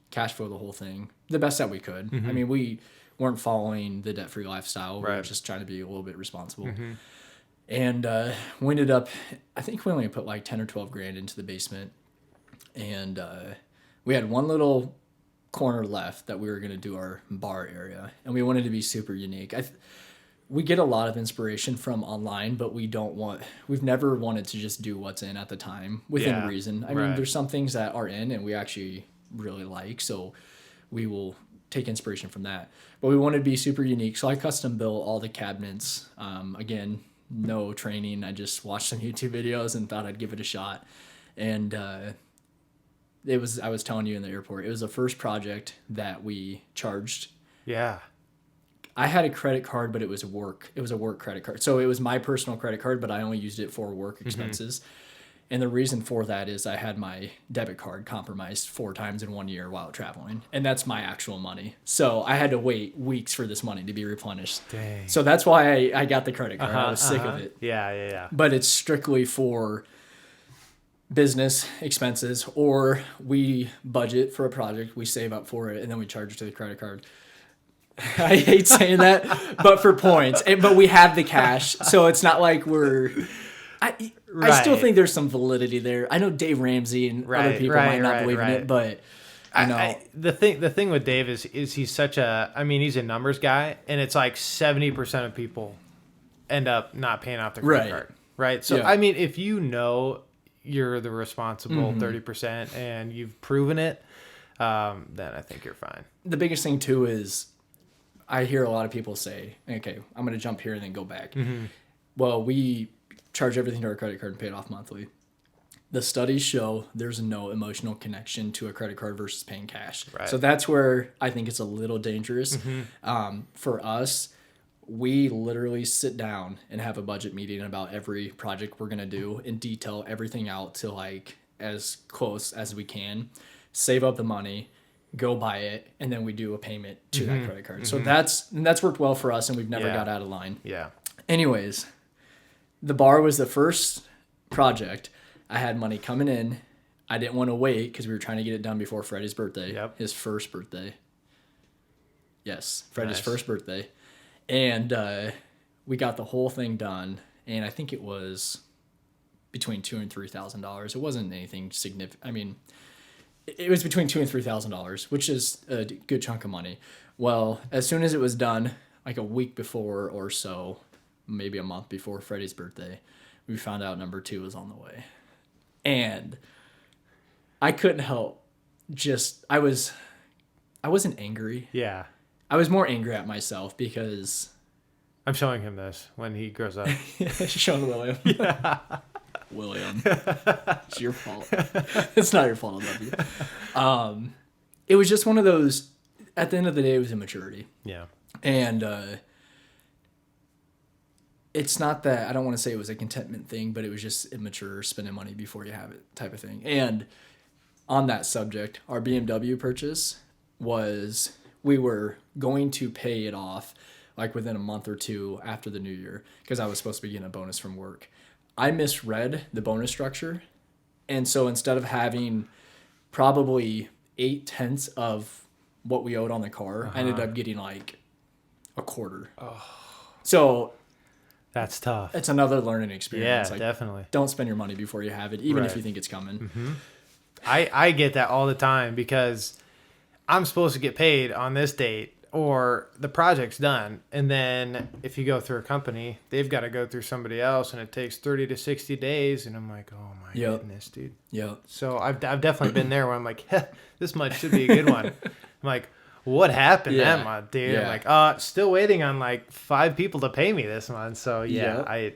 cash flow the whole thing the best that we could. I mean, we weren't following the debt-free lifestyle. We were just trying to be a little bit responsible. And we ended up, I think we only put like 10 or 12 grand into the basement. And we had one little corner left that we were going to do our bar area, and we wanted to be super unique. We get a lot of inspiration from online, but we've never wanted to just do what's in at the time within reason. I mean, there's some things that are in and we actually really like, so we will take inspiration from that, but we wanted to be super unique. So I custom built all the cabinets. Again, no training. I just watched some YouTube videos and thought I'd give it a shot. And, I was telling you in the airport, it was the first project that we charged. Yeah. I had a credit card, but it was a work credit card. So it was my personal credit card, but I only used it for work expenses. And the reason for that is I had my debit card compromised 4 times in 1 year while traveling. And that's my actual money. So I had to wait weeks for this money to be replenished. Dang. So that's why I got the credit card. I was sick of it. Yeah. But it's strictly for business expenses, or we budget for a project, we save up for it, and then we charge it to the credit card. I hate saying that, but for points. But we have the cash, so it's not like I still think there's some validity there. I know Dave Ramsey and other people might not believe in it, but the thing with Dave is he's such he's a numbers guy, and it's like 70% of people end up not paying off their credit card. Right. So I mean, if you know you're the responsible 30% and you've proven it, then I think you're fine. The biggest thing too is I hear a lot of people say, okay, I'm going to jump here and then go back. Well, we charge everything to our credit card and pay it off monthly. The studies show there's no emotional connection to a credit card versus paying cash. Right. So that's where I think it's a little dangerous. For us, we literally sit down and have a budget meeting about every project we're going to do and detail everything out to like as close as we can, save up the money, go buy it, and then we do a payment to that credit card. So that's worked well for us, and we've never got out of line. Yeah. Anyways, the bar was the first project. I had money coming in. I didn't want to wait because we were trying to get it done before Freddie's birthday. His first birthday. Yes, Freddie's first birthday. And we got the whole thing done, and I think it was between $2,000 and $3,000. It wasn't anything significant. I mean, it was between $2,000 and $3,000, which is a good chunk of money. Well, as soon as it was done, like a week before or so, maybe a month before Freddie's birthday, we found out number 2 was on the way. And I couldn't help I wasn't angry. Yeah. I was more angry at myself because I'm showing him this when he grows up. Showing William. Yeah. William. It's your fault. It's not your fault. I love you. It was just one of those, at the end of the day, it was immaturity. Yeah. And it's not that, I don't want to say it was a contentment thing, but it was just immature, spending money before you have it type of thing. And on that subject, our BMW purchase was, we were going to pay it off like within a month or 2 after the new year because I was supposed to be getting a bonus from work. I misread the bonus structure. And so instead of having probably 8/10 of what we owed on the car, I ended up getting like a quarter. Oh. So that's tough. It's another learning experience. Yeah, definitely. Don't spend your money before you have it, even if you think it's coming. I get that all the time because I'm supposed to get paid on this date. or the project's done, and then if you go through a company, they've got to go through somebody else, and it takes 30 to 60 days, and I'm like, oh my Yep. goodness, dude. Yeah. So I've definitely been there where I'm like, this month should be a good one. I'm like, what happened Yeah. that month, dude? Yeah. I'm like, still waiting on like 5 people to pay me this month. So yeah, Yep. I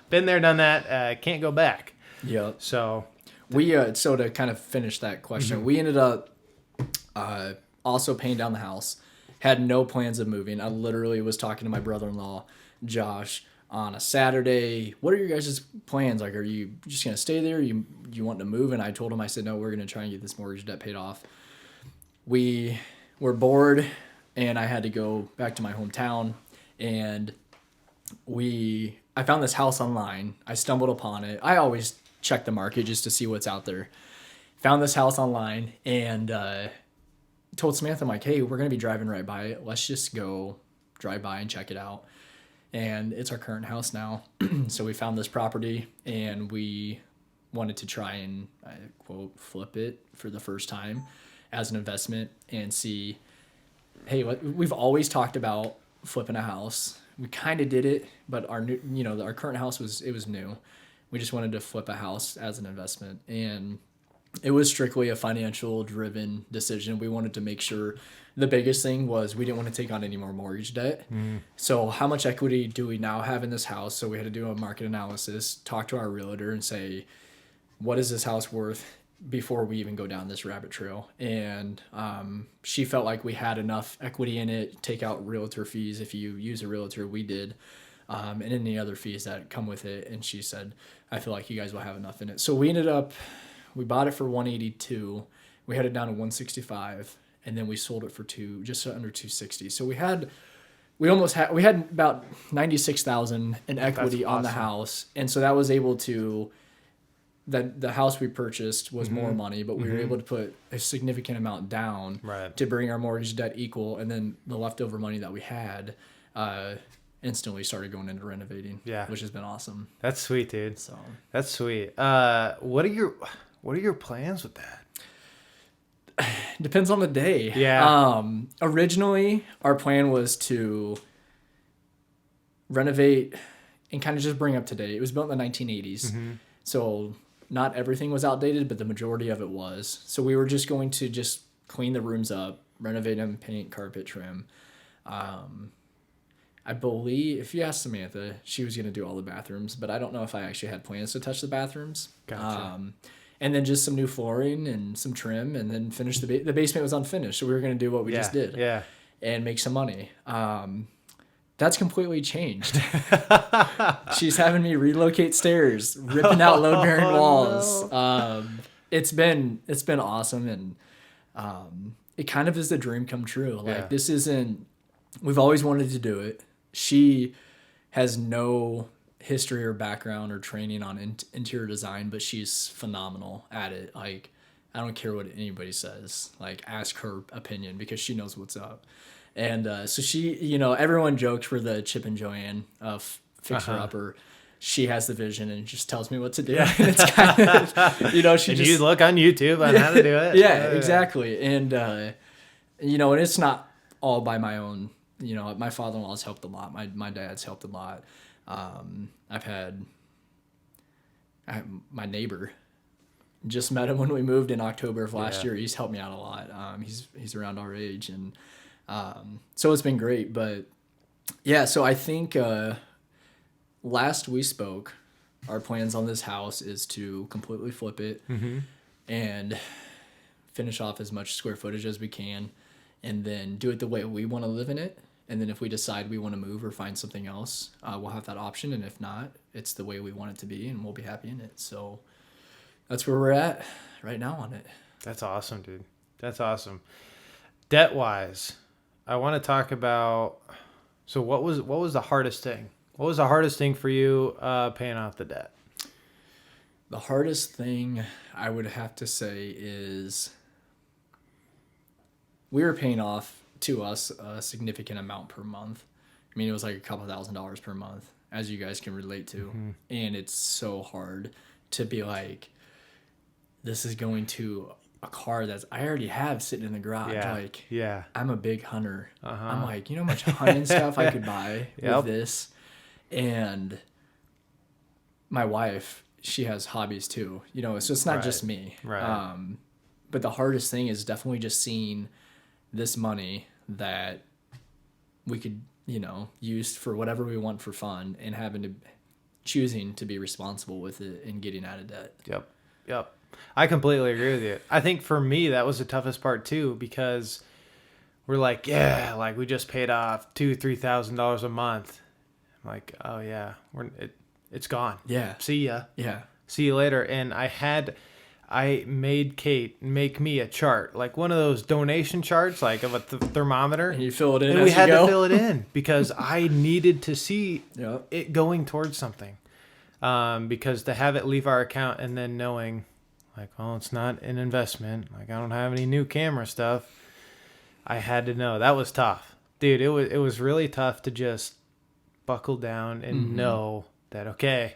been there, done that. Can't go back. Yeah. So We so to kind of finish that question, we ended up also paying down the house. Had no plans of moving. I literally was talking to my brother-in-law, Josh, on a Saturday. What are your guys' plans? Like, are you just gonna stay there? You want to move? And I told him, I said, no, we're gonna try and get this mortgage debt paid off. We were bored, and I had to go back to my hometown, and I found this house online. I stumbled upon it. I always check the market just to see what's out there. Found this house online and told Samantha, I'm like, hey, we're going to be driving right by it. Let's just go drive by and check it out. And it's our current house now. So we found this property and we wanted to try and, quote, flip it for the first time as an investment and see, hey, we've always talked about flipping a house. We kind of did it, but our new, our current house was new. We just wanted to flip a house as an investment, and it was strictly a financial driven decision. We wanted to make sure the biggest thing was we didn't want to take on any more mortgage debt. So how much equity do we now have in this house? So we had to do a market analysis, talk to our realtor and say, what is this house worth before we even go down this rabbit trail? And she felt like we had enough equity in it, take out realtor fees. If you use a realtor, we did. And any other fees that come with it. And she said, I feel like you guys will have enough in it. So we bought it for 182. We had it down to 165, and then we sold it for just under 260. So we had about 96,000 in equity on the awesome. house. And so that was able to, the house we purchased was more money, but we were able to put a significant amount down Right. to bring our mortgage debt equal. And then the leftover money that we had, instantly started going into renovating, which has been awesome. That's sweet, dude. So That's sweet. What are your plans with that? depends on the day. Yeah. Originally, our plan was to renovate and kind of just bring up to date. It was built in the 1980s, so not everything was outdated, but the majority of it was. So we were just going to just clean the rooms up, renovate them, paint, carpet, trim. I believe, if you ask Samantha, she was going to do all the bathrooms, but I don't know if I actually had plans to touch the bathrooms. Gotcha. And then just some new flooring and some trim, and then finish the basement was unfinished, so we were going to do what we just did. Yeah. And make some money. That's completely changed. She's having me relocate stairs, ripping out load-bearing walls. No. It's been awesome, and it kind of is the dream come true. Like this isn't. We've always wanted to do it. She has no history or background or training on interior design, but she's phenomenal at it. Like, I don't care what anybody says. Like, ask her opinion because she knows what's up. And so she, everyone jokes for the Chip and Joanne fixer upper. She has the vision and just tells me what to do. Yeah. And it's kind of, she And just you look on YouTube on how to do it. yeah, exactly. And and it's not all by my own. My father-in-law's helped a lot. My dad's helped a lot. I've had my neighbor. Just met him when we moved in October of last year. He's helped me out a lot. He's around our age, and so it's been great. But yeah, so I think last we spoke, our plans on this house is to completely flip it and finish off as much square footage as we can, and then do it the way we want to live in it. And then if we decide we want to move or find something else, we'll have that option. And if not, it's the way we want it to be, and we'll be happy in it. So that's where we're at right now on it. That's awesome, dude. That's awesome. Debt-wise, I want to talk about. So what was the hardest thing? What was the hardest thing for you paying off the debt? The hardest thing I would have to say is we were paying off to us a significant amount per month. I mean, it was like a couple $1,000s per month, as you guys can relate to. And it's so hard to be like, this is going to a car that's I already have sitting in the garage. Yeah. Like, Yeah. I'm a big hunter. Uh-huh. I'm like, you know how much hunting stuff I could buy Yep. with this? And my wife, she has hobbies too, you know, so it's not just me. Right. But the hardest thing is definitely just seeing this money that we could, you know, use for whatever we want for fun and choosing to be responsible with it and getting out of debt. Yep. Yep. I completely agree with you. I think for me, that was the toughest part too, because we're like, yeah, like we just paid off $2,000-$3,000 a month. I'm like, oh yeah, it's gone. Yeah. See ya. Yeah. See you later. And I made Kate make me a chart, like one of those donation charts, like of a thermometer. And you fill it in And as we you had go. to fill it in because I needed to see Yep. it going towards something. Because to have it leave our account and then knowing, like, well, it's not an investment. Like, I don't have any new camera stuff. I had to know. That was tough, dude. It was really tough to just buckle down and know that, okay,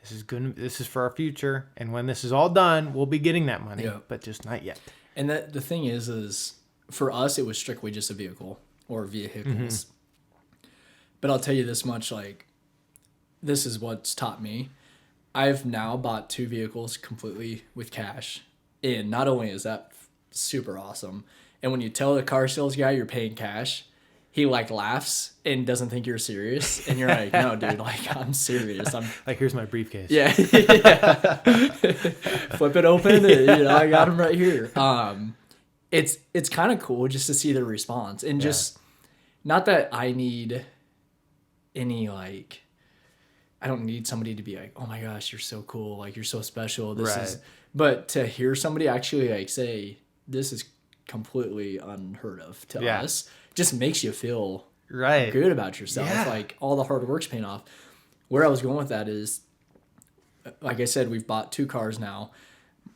this is good. This is for our future, and when this is all done, we'll be getting that money, Yeah. but just not yet. And that the thing is for us, it was strictly just a vehicle or vehicles. But I'll tell you this much, like, this is what's taught me. I've now bought 2 vehicles completely with cash. And not only is that super awesome, and when you tell the car sales guy you're paying cash, he like laughs and doesn't think you're serious. And you're like, no, dude, like I'm serious. I'm Like, here's my briefcase. yeah. Flip it open. And, you know, I got him right here. It's kind of cool just to see the response and just not that I need any like I don't need somebody to be like, oh my gosh, you're so cool, like you're so special. This is, Right. but to hear somebody actually like say this is completely unheard of to Yeah. us just makes you feel Right. good about yourself. Yeah. Like all the hard work's paying off. Where I was going with that is, like I said, we've bought 2 cars now.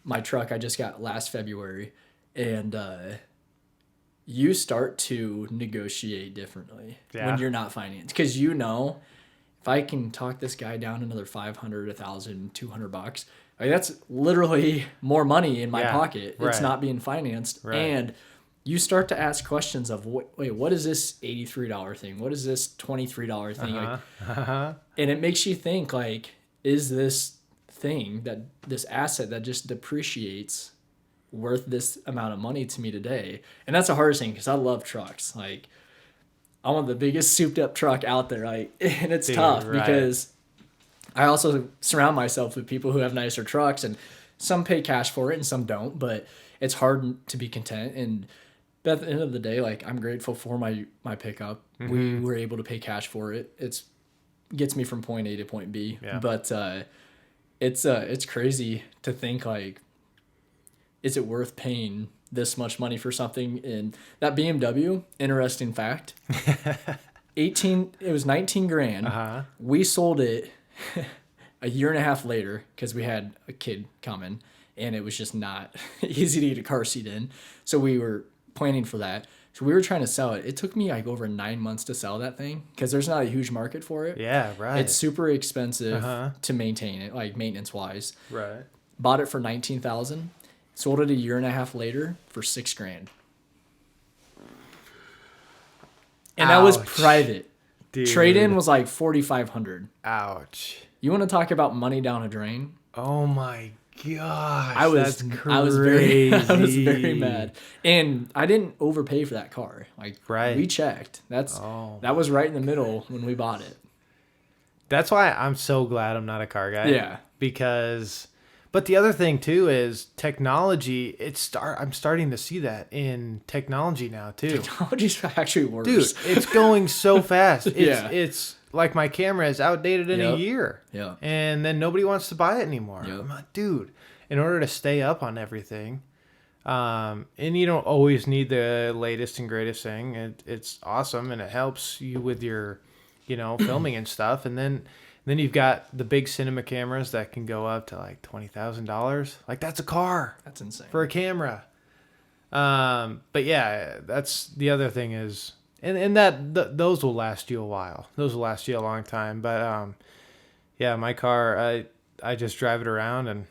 My truck I just got last February, and you start to negotiate differently when you're not financed because you know if I can talk this guy down another 500, 1,000, $200, like that's literally more money in my pocket. It's Right. not being financed, and you start to ask questions of wait, what is this $83 thing? What is this $23 thing? Like, and it makes you think like, is this thing that this asset that just depreciates worth this amount of money to me today? And that's the hardest thing because I love trucks. Like, I want the biggest souped up truck out there. Like, and it's tough because I also surround myself with people who have nicer trucks, and some pay cash for it and some don't. But it's hard to be content. And at the end of the day, like I'm grateful for my pickup. We were able to pay cash for it. It's gets me from point A to point B. Yeah. But it's crazy to think like, is it worth paying this much money for something? And that BMW, interesting fact, it was 19 grand. We sold it a year and a half later because we had a kid coming and it was just not easy to get a car seat in. So we were planning for that. So we were trying to sell it. It took me like over 9 months to sell that thing because there's not a huge market for it. Yeah, right. It's super expensive to maintain it, like maintenance wise. right. Bought it for $19,000. Sold it a year and a half later for $6 grand. And that was Ouch. private. Dude. Trade in was like $4,500. Ouch. You want to talk about money down a drain? Oh my gosh. I was that's crazy. I was very mad. And I didn't overpay for that car. Like Right. we checked. That was right in the middle when we bought it. That's why I'm so glad I'm not a car guy. Yeah. Because, but the other thing too is technology. I'm starting to see that in technology now too. Technology's actually worse. Dude, it's going so fast. Yeah. It's like my camera is outdated in a Yep. year. Yeah. And then nobody wants to buy it anymore. Yep. I'm like, dude, in order to stay up on everything, and you don't always need the latest and greatest thing. It's awesome and it helps you with your, filming and stuff. And then you've got the big cinema cameras that can go up to like $20,000. Like that's a car That's insane. for a camera. But yeah, that's the other thing is, and those will last you a while. Those will last you a long time. But yeah, my car, I just drive it around and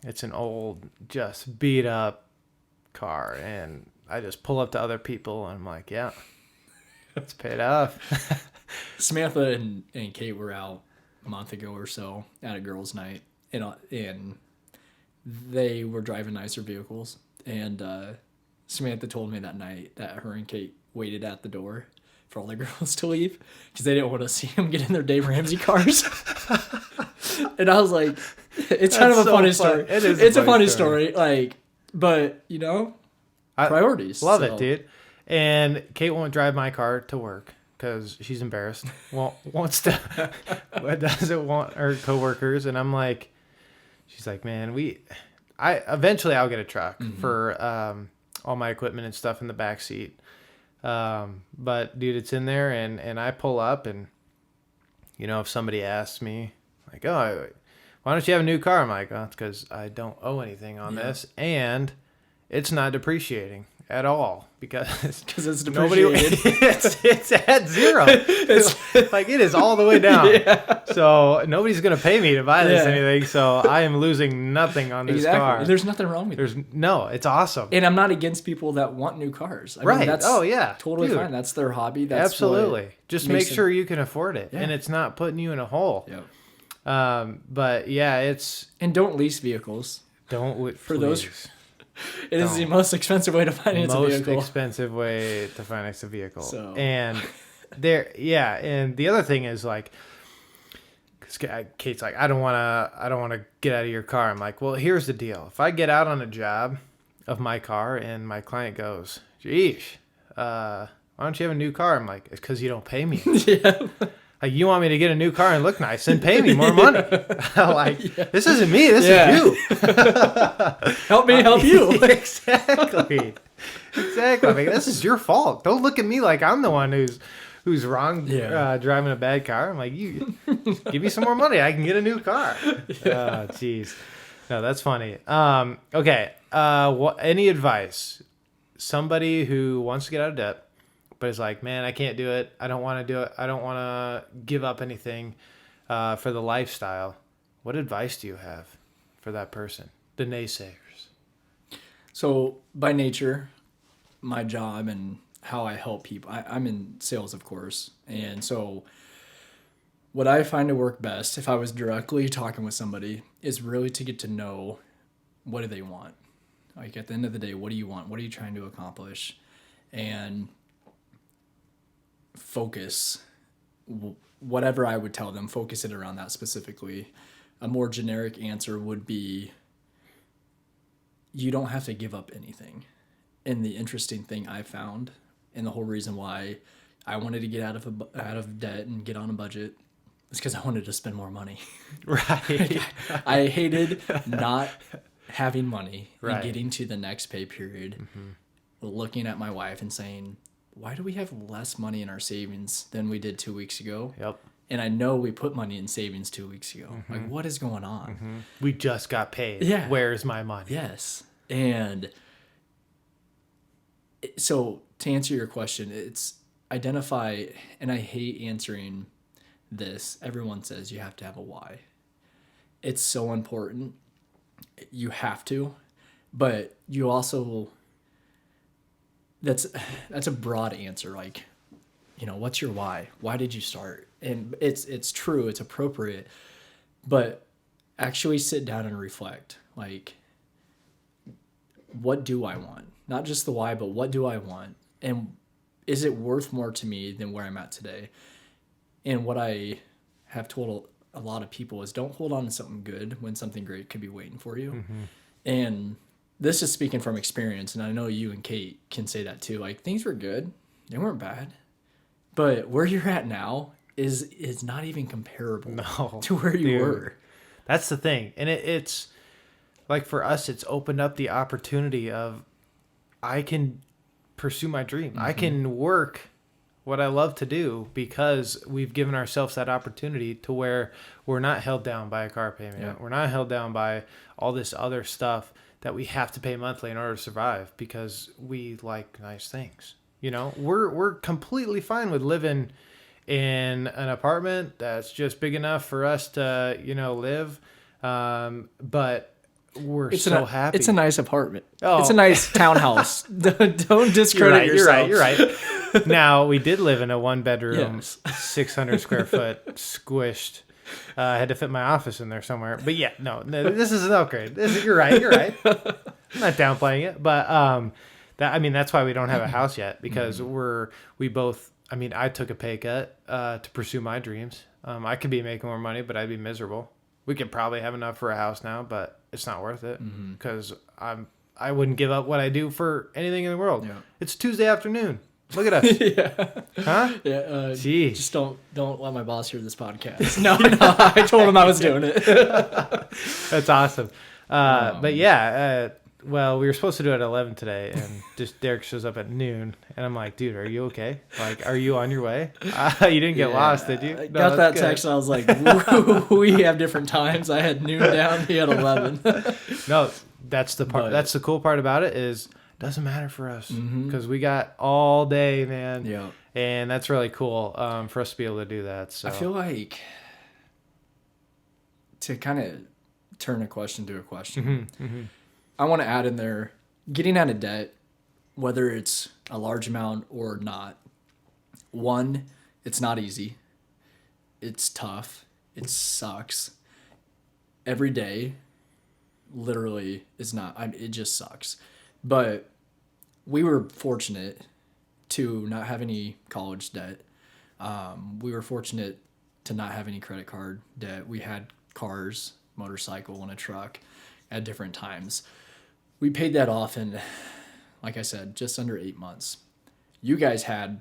it's an old, just beat up car, and I just pull up to other people, and I'm like, yeah, it's paid off. Samantha and Kate were out a month ago or so at a girls' night, and they were driving nicer vehicles. And Samantha told me that night that her and Kate waited at the door for all the girls to leave because they didn't want to see them get in their Dave Ramsey cars. And I was like, it's kind of a so funny fun. story. It is It's a a funny story. story. Like, but priorities. Love so. it, dude. And Kate won't drive my car to work because she's embarrassed. Wants to, but doesn't want her coworkers. And I'm like, she's like, man, eventually I'll get a truck for all my equipment and stuff in the back seat. But dude, it's in there, and I pull up, and if somebody asks me like, oh, why don't you have a new car? I'm like, oh, it's because I don't owe anything on this, and it's not depreciating at all because it's depreciated. It's at zero. It's like it is all the way down. Yeah. So nobody's gonna pay me to buy this anything. So I am losing nothing on this car. There's nothing wrong with it. It's awesome. And I'm not against people that want new cars. I mean, that's totally fine. That's their hobby. That's absolutely. Just make sure you can afford it, and it's not putting you in a hole. Yep. But yeah, and don't lease vehicles. For those. It is the most expensive way to finance a vehicle. Most expensive way to finance a vehicle. So. And and the other thing is like, because Kate's like, I don't want to get out of your car. I'm like, well, here's the deal. If I get out on a job of my car and my client goes, geesh, why don't you have a new car? I'm like, it's because you don't pay me. Yeah. Like, you want me to get a new car and look nice and pay me more money. Like, this isn't me. This is you. Help me help you. Exactly. I mean, this is your fault. Don't look at me like I'm the one who's wrong driving a bad car. I'm like, you give me some more money. I can get a new car. Oh, jeez. No, that's funny. Okay. Any advice? Somebody who wants to get out of debt, but it's like, man, I can't do it. I don't want to do it. I don't want to give up anything for the lifestyle. What advice do you have for that person? The naysayers. So by nature, my job and how I help people, I'm in sales, of course. And so what I find to work best, if I was directly talking with somebody, is really to get to know what do they want. Like at the end of the day, what do you want? What are you trying to accomplish? And focus whatever I would tell them, focus it around that specifically. A more generic answer would be, you don't have to give up anything. And the interesting thing I found, and the whole reason why I wanted to get out of debt and get on a budget, is because I wanted to spend more money. Right. I hated not having money and getting to the next pay period, looking at my wife and saying, why do we have less money in our savings than we did 2 weeks ago? Yep. And I know we put money in savings 2 weeks ago. Like, what is going on? We just got paid. Yeah. Where's my money? Yes. And so to answer your question, it's identify, and I hate answering this. Everyone says you have to have a why. It's so important. You have to, but you also, that's a broad answer. Like, what's your why? Why did you start? And it's true, it's appropriate, but actually sit down and reflect. Like, what do I want? Not just the why, but what do I want? And is it worth more to me than where I'm at today? And what I have told a lot of people is, don't hold on to something good when something great could be waiting for you. And this is speaking from experience, and I know you and Kate can say that too. Like, things were good, they weren't bad, but where you're at now is not even comparable to where you were. That's the thing. And it's like, for us, it's opened up the opportunity of, I can pursue my dream. I can work what I love to do because we've given ourselves that opportunity to where we're not held down by a car payment. Yeah. We're not held down by all this other stuff that we have to pay monthly in order to survive because we like nice things. We're completely fine with living in an apartment that's just big enough for us to, live. But we're It's so happy. It's a nice apartment. Oh. It's a nice townhouse. Don't discredit yourself. You're right. Now, we did live in a one-bedroom, Yes. 600 square foot, squished. I had to fit my office in there somewhere. But yeah, no, this is an upgrade. You're right. I'm not downplaying it. But that's why we don't have a house yet, because we both, I took a pay cut to pursue my dreams. I could be making more money, but I'd be miserable. We could probably have enough for a house now, but it's not worth it because I wouldn't give up what I do for anything in the world. Yeah. It's Tuesday afternoon. Look at us. Yeah. Huh? Yeah. Gee. Just don't let my boss hear this podcast. No, I told him I was doing it. That's awesome. But yeah, well, we were supposed to do it at 11 today, and just Derek shows up at noon, and I'm like, dude, are you okay? Like, are you on your way? You didn't get lost, did you? I No, got that that's text, and I was like, we have different times. I had noon down, he had 11. No, that's the part. But- That's the cool part about it is it doesn't matter for us because we got all day, man. Yeah. And that's really cool for us to be able to do that. So I feel like to kind of turn a question to a question, I want to add in there getting out of debt, whether it's a large amount or not. One, it's not easy. It's tough. It sucks. Every day, literally, is not. It just sucks. But we were fortunate to not have any college debt. We were fortunate to not have any credit card debt. We had cars, motorcycle, and a truck at different times. We paid that off in, like I said, just under 8 months. You guys had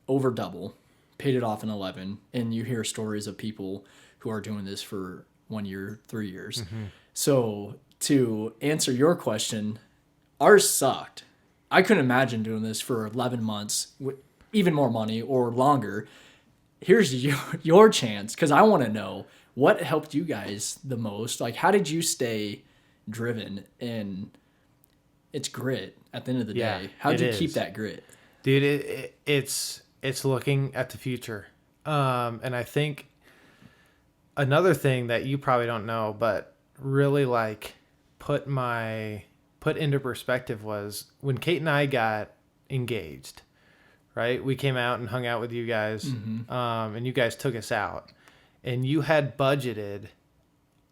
over double, paid it off in 11, and you hear stories of people who are doing this for 1 year, 3 years. So to answer your question, ours sucked. I couldn't imagine doing this for 11 months with even more money or longer. Here's your chance, because I want to know what helped you guys the most. Like, how did you stay driven? And it's grit at the end of the Yeah, day. How did it you is. keep that grit? dude, it's looking at the future. And I think another thing that you probably don't know, but really like put into perspective was when Kate and I got engaged, right? We came out and hung out with you guys, and you guys took us out, and you had budgeted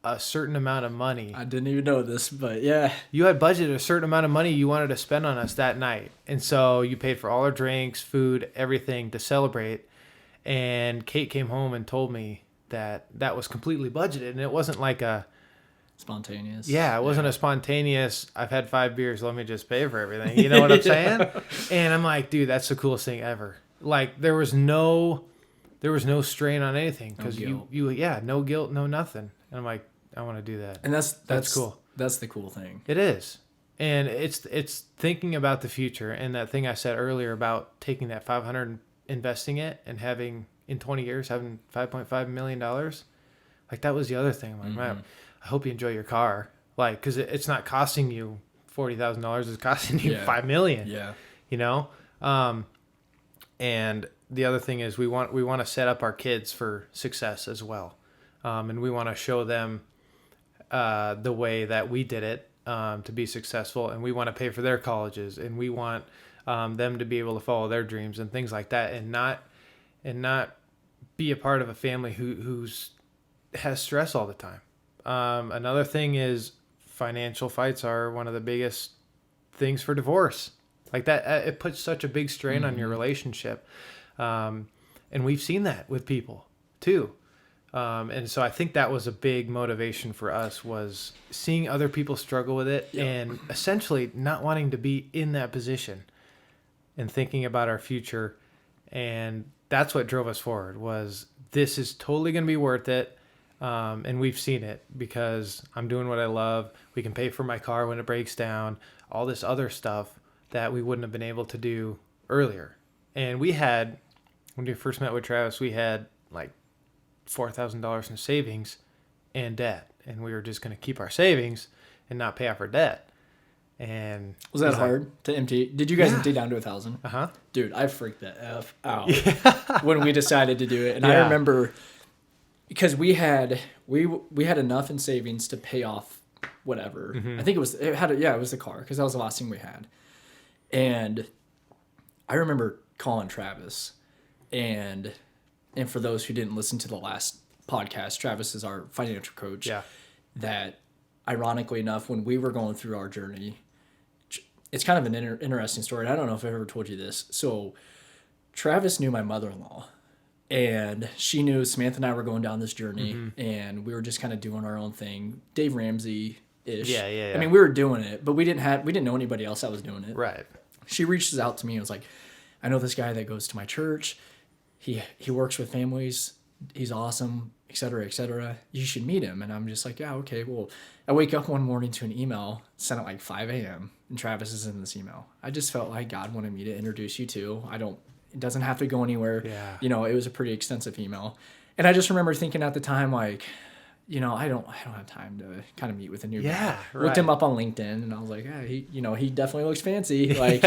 a certain amount of money. I didn't even know this, but yeah. You had budgeted a certain amount of money you wanted to spend on us that night. And so you paid for all our drinks, food, everything to celebrate. And Kate came home and told me that that was completely budgeted. And it wasn't like Spontaneous. it wasn't a spontaneous, I've had 5 beers, let me just pay for everything. You know what I'm saying? And I'm like, dude, that's the coolest thing ever. Like there was no strain on anything because No no guilt, no nothing. And I'm like, I want to do that. And that's cool. That's the cool thing. It is. And it's thinking about the future, and that thing I said earlier about taking that 500, investing it, and having in 20 years having $5.5 million. Like that was the other thing. I'm like, man, I hope you enjoy your car. Like, cause it's not costing you $40,000. It's costing you $5 million. Yeah. You know? And the other thing is we want to set up our kids for success as well. And we want to show them the way that we did it to be successful, and we want to pay for their colleges, and we want them to be able to follow their dreams and things like that, and not be a part of a family who's has stress all the time. Another thing is financial fights are one of the biggest things for divorce. Like that, it puts such a big strain on your relationship, and we've seen that with people too. And so I think that was a big motivation for us, was seeing other people struggle with it and essentially not wanting to be in that position and thinking about our future. And that's what drove us forward, was this is totally going to be worth it. And we've seen it because I'm doing what I love. We can pay for my car when it breaks down, all this other stuff that we wouldn't have been able to do earlier. And when we first met with Travis, we had like $4,000 in savings and debt, and we were just going to keep our savings and not pay off our debt. And Was that hard to empty? Did you guys empty down to 1,000? Dude, I freaked the F out when we decided to do it. And I remember because we had enough in savings to pay off whatever. Mm-hmm. I think it was the car, because that was the last thing we had. And I remember calling Travis, and for those who didn't listen to the last podcast, Travis is our financial coach. Yeah. That ironically enough, when we were going through our journey, it's kind of an interesting story. And I don't know if I ever told you this. So Travis knew my mother-in-law, and she knew Samantha and I were going down this journey, and we were just kind of doing our own thing. Dave Ramsey-ish. Yeah. I mean, we were doing it, but we didn't know anybody else that was doing it. Right. She reaches out to me and was like, I know this guy that goes to my church. He works with families. He's awesome, et cetera, et cetera. You should meet him. And I'm just like, yeah, okay. Well, I wake up one morning to an email sent at like 5 a.m. and Travis is in this email. I just felt like God wanted me to introduce you to. It doesn't have to go anywhere. Yeah. You know, it was a pretty extensive email. And I just remember thinking at the time, like, you know, I don't have time to kind of meet with a new guy. Looked him up on LinkedIn, and I was like, yeah, he definitely looks fancy. Like,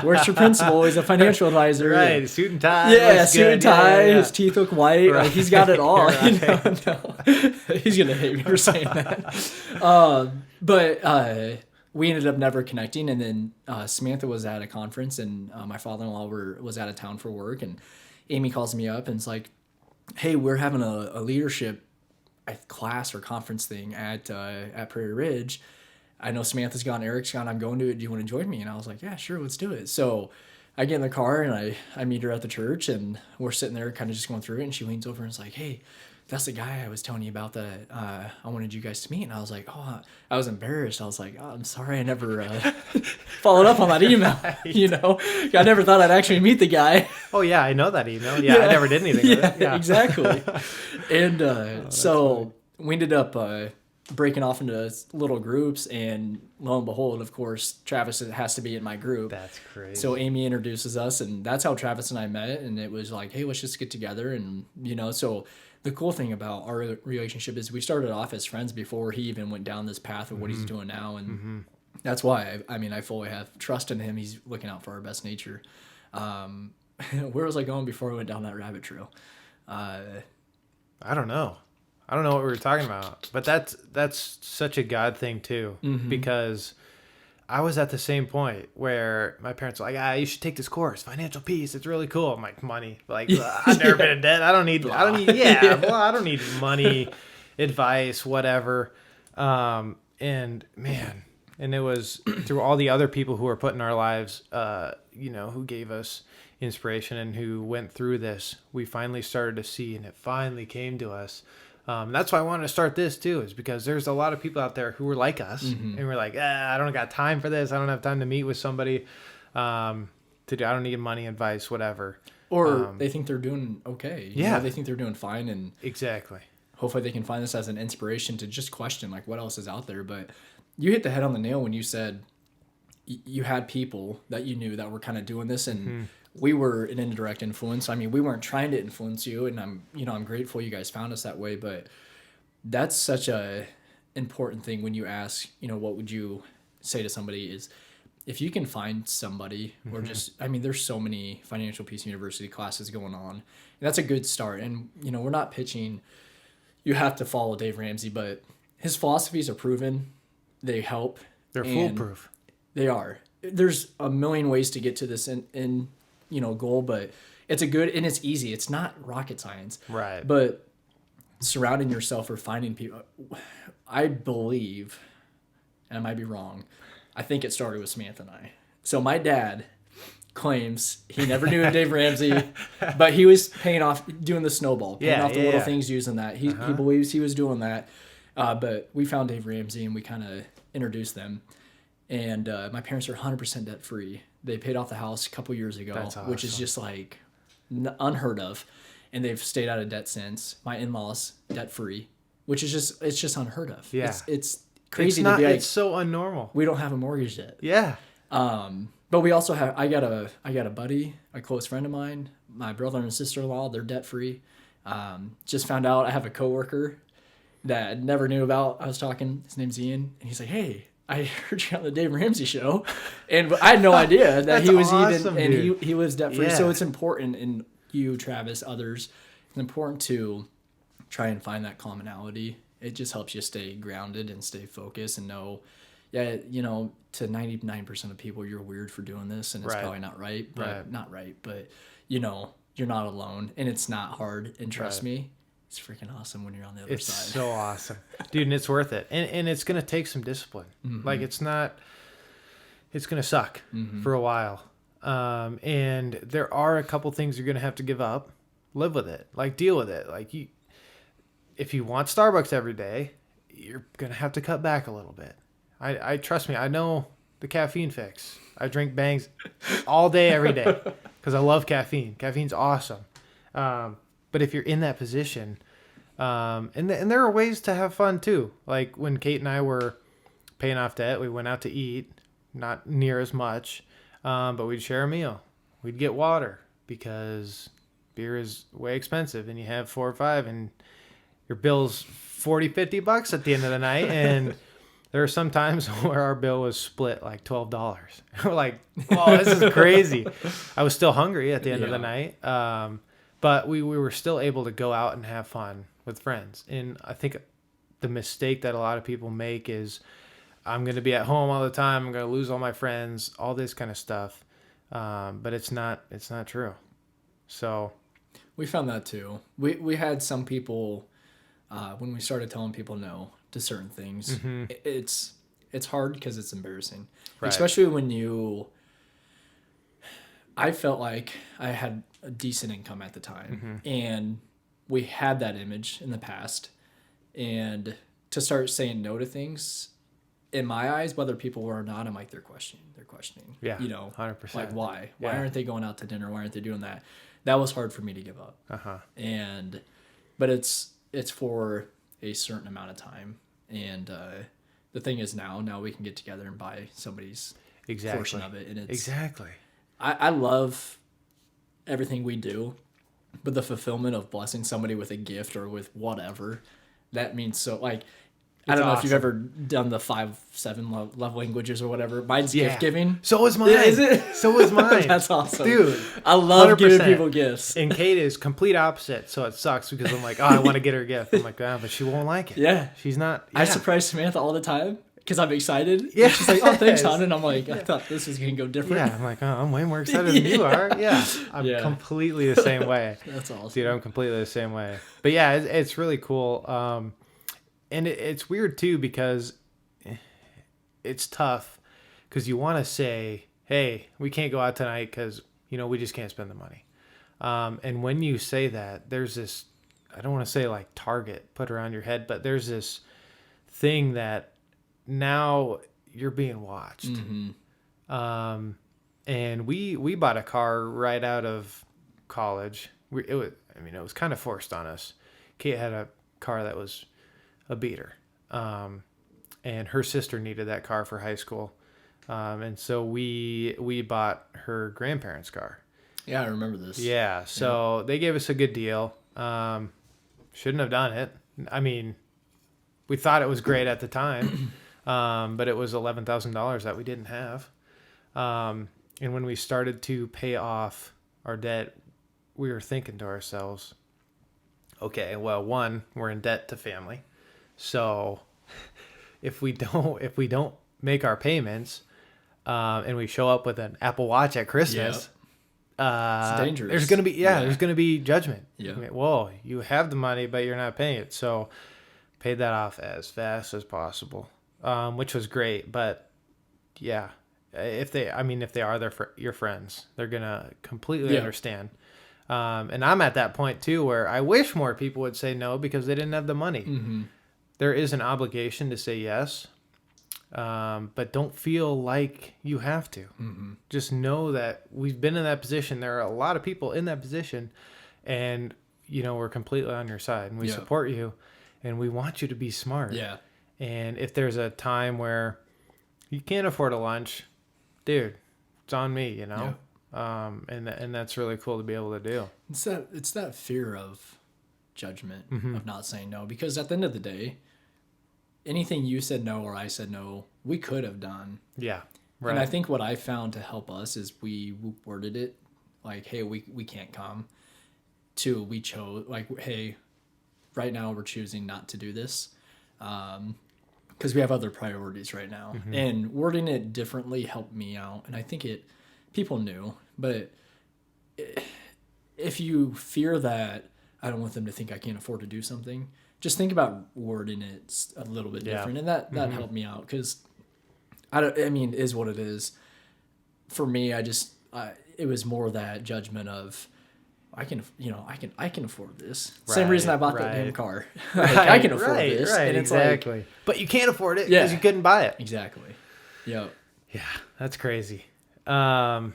works for principal. He's a financial advisor. Right, suit and tie. Yeah, suit and tie. Yeah. His teeth look white. Right. Like, he's got it all. Right. You know? No. He's gonna hate me for saying that. But we ended up never connecting. And then Samantha was at a conference, and my father-in-law was out of town for work, and Amy calls me up and it's like, hey, we're having a leadership class or conference thing at Prairie Ridge. I know Samantha's gone, Eric's gone, I'm going to it. Do you want to join me? And I was like, yeah, sure, let's do it. So I get in the car and I meet her at the church, and we're sitting there kind of just going through it, and she leans over and is like, hey, that's the guy I was telling you about that I wanted you guys to meet. And I was like, oh, I was embarrassed. I was like, oh, I'm sorry I never followed up on that email. You know, I never thought I'd actually meet the guy. Oh yeah, I know that email. Yeah, I never did anything with it. Yeah, exactly. And so we ended up breaking off into little groups, and lo and behold, of course, Travis has to be in my group. That's crazy. So Amy introduces us, and that's how Travis and I met. And it was like, hey, let's just get together. And, you know, so the cool thing about our relationship is we started off as friends before he even went down this path of what he's doing now. And that's why, I fully have trust in him. He's looking out for our best nature. Where was I going before we went down that rabbit trail? I don't know. I don't know what we were talking about, but that's such a God thing too, because I was at the same point where my parents were like, you should take this course, financial peace. It's really cool. I'm like, money. Like, I've never been in debt. I don't need money advice, whatever. And man, and it was through all the other people who were put in our lives, who gave us inspiration and who went through this, we finally started to see, and it finally came to us. That's why I wanted to start this too, is because there's a lot of people out there who were like us, and we're like, I don't got time for this. I don't have time to meet with somebody I don't need money advice, whatever. Or they think they're doing okay. You know, they think they're doing fine, and exactly. Hopefully they can find this as an inspiration to just question like what else is out there. But you hit the head on the nail when you said you had people that you knew that were kind of doing this, and we were an indirect influence. I mean, we weren't trying to influence you, and I'm grateful you guys found us that way, but that's such a important thing when you ask, what would you say to somebody is if you can find somebody or just, there's so many Financial Peace University classes going on, and that's a good start. And, we're not pitching, you have to follow Dave Ramsey, but his philosophies are proven. They help. They're foolproof. They are. There's a million ways to get to this in goal, but it's a good, and it's easy. It's not rocket science. Right. But surrounding yourself or finding people, I believe, and I might be wrong, I think it started with Samantha and I. So my dad claims he never knew Dave Ramsey, but he was paying off, doing the snowball, paying off the little things, using that. He believes he was doing that. But we found Dave Ramsey, and we kind of introduced them. And my parents are 100% debt free. They paid off the house a couple years ago, which is just like unheard of. And they've stayed out of debt since. My in-laws debt free, which is just unheard of. Yeah. It's crazy to be like, it's so unnormal. We don't have a mortgage yet. Yeah. But we also have, I got a buddy, a close friend of mine, my brother and sister-in-law, they're debt free. Just found out I have a coworker that I never knew about. I was talking, his name's Ian, and he's like, hey, I heard you on the Dave Ramsey show, and I had no idea that he was awesome, even, and he was debt free. Yeah. So it's important, and you, Travis, others, it's important to try and find that commonality it just helps you stay grounded and stay focused and know, yeah, you know, to 99% of people, you're weird for doing this and it's Right. probably not right, but Right. not right, but you know, you're not alone and it's not hard. And trust Right. me, it's freaking awesome when you're on the other It's side. so awesome, dude, and it's worth it. And it's gonna take some discipline. Like it's not. It's gonna suck for a while. And there are a couple things you're gonna have to give up. Live with it. Like deal with it. Like if you want Starbucks every day, you're gonna have to cut back a little bit. I trust me. I know the caffeine fix. I drink Bangs all day, every day, because I love caffeine. Caffeine's awesome. But if you're in that position, and there are ways to have fun too. Like when Kate and I were paying off debt, we went out to eat, not near as much, but we'd share a meal. We'd get water because beer is way expensive, and you have 4 or 5, and your bill's $40-$50 at the end of the night. And there are some times where our bill was split like $12. We're like, "Whoa, this is crazy." I was still hungry at the end of the night, but we were still able to go out and have fun with friends. And I think the mistake that a lot of people make is, I'm going to be at home all the time, I'm going to lose all my friends, all this kind of stuff. But it's not true. So We found that too. We had some people when we started telling people no to certain things. It's hard because it's embarrassing, Right. especially when I felt like I had a decent income at the time, and we had that image in the past, and to start saying no to things, in my eyes, whether people were or not, I'm like, they're questioning. Yeah, You know, 100%. like why? Why Yeah. aren't they going out to dinner? Why aren't they doing that? That was hard for me to give up. But it's for a certain amount of time. And the thing is now we can get together and buy somebody's Exactly. portion of it. And it's Exactly. I love everything we do, but the fulfillment of blessing somebody with a gift or with whatever, that means so. Like, I don't know if you've awesome. ever done the 5-7 love languages or whatever. Mine's Yeah. gift giving. So is mine. Is it? So is mine. That's awesome, dude. I love giving 100%. people gifts. And Kate is complete opposite, so it sucks because I'm like, oh, I want to get her a gift. I'm like, but she won't like it. Yeah. She's not. I Yeah. surprise Samantha all the time because I'm excited. Yeah. And she's like, "Oh, thanks, Yes. hon." And I'm like, "I thought this was gonna go different." Yeah, I'm like, oh, I'm way more excited than you are. Yeah, I'm Yeah. completely the same way. That's awesome. Dude, I'm completely the same way. But yeah, it's really cool. And it's weird too because it's tough because you want to say, hey, we can't go out tonight because, we just can't spend the money. And when you say that, there's this, I don't want to say like target put around your head, but there's this thing that now you're being watched. And we bought a car right out of college. It was kind of forced on us. Kate had a car that was a beater. And her sister needed that car for high school. And so we bought her grandparents' car. Yeah, I remember this. Yeah. So they gave us a good deal. Shouldn't have done it. I mean, we thought it was great at the time. But it was $11,000 that we didn't have. And when we started to pay off our debt, we were thinking to ourselves, okay, well, one, we're in debt to family. So if we don't make our payments, and we show up with an Apple Watch at Christmas, It's dangerous. there's gonna be judgment. Yeah. Whoa, you have the money, but you're not paying it. So paid that off as fast as possible, which was great. But yeah, if they are your friends, they're gonna completely understand. And I'm at that point too, where I wish more people would say no because they didn't have the money. There is an obligation to say yes, but don't feel like you have to. Just know that we've been in that position. There are a lot of people in that position, and we're completely on your side, and we support you, and we want you to be smart. Yeah. And if there's a time where you can't afford a lunch, dude, it's on me. And that's really cool to be able to do. It's that fear of judgment of not saying no, because at the end of the day, anything you said no or I said no, we could have done. Yeah. Right. And I think what I found to help us is we worded it like, hey, we can't come. To we chose like, hey, right now we're choosing not to do this. because we have other priorities right now. And wording it differently helped me out. And I think people knew, but if you fear that I don't want them to think I can't afford to do something, just think about wording it a little bit different. And that helped me out because I mean, it is what it is. For me, it was more that judgment of, I can afford this. Same reason I bought that damn car. Like, I can afford this. Right, and it's exactly. like, but you can't afford it because you couldn't buy it. Exactly. Yeah. Yeah, that's crazy. Man.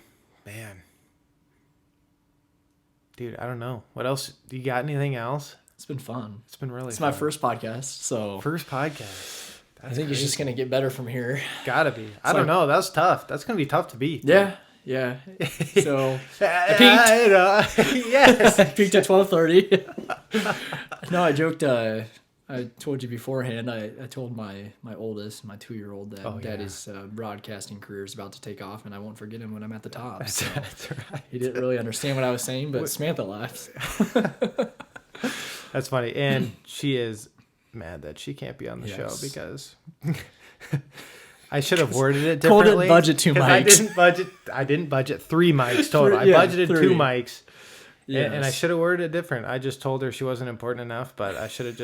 Dude, I don't know. What else? You got anything else? It's been fun. It's been really It's fun. my first podcast, so First podcast. I think it's just going to get better from here. Gotta be. I don't know. That's tough. That's going to be tough to beat. Yeah. Yeah. So I peaked. Yes. I peaked at 12:30. No, I joked. I told you beforehand. I told my oldest, my 2-year-old, that Daddy's broadcasting career is about to take off, and I won't forget him when I'm at the top. That's right. He didn't really understand what I was saying, but Samantha laughs. That's funny, and she is mad that she can't be on the show because I should have worded it Cole differently. didn't budget 2 mics. I didn't budget 3 mics total. I Yeah, budgeted 3. 2 mics. Yes. And I should have worded it different. I just told her she wasn't important enough, but I should have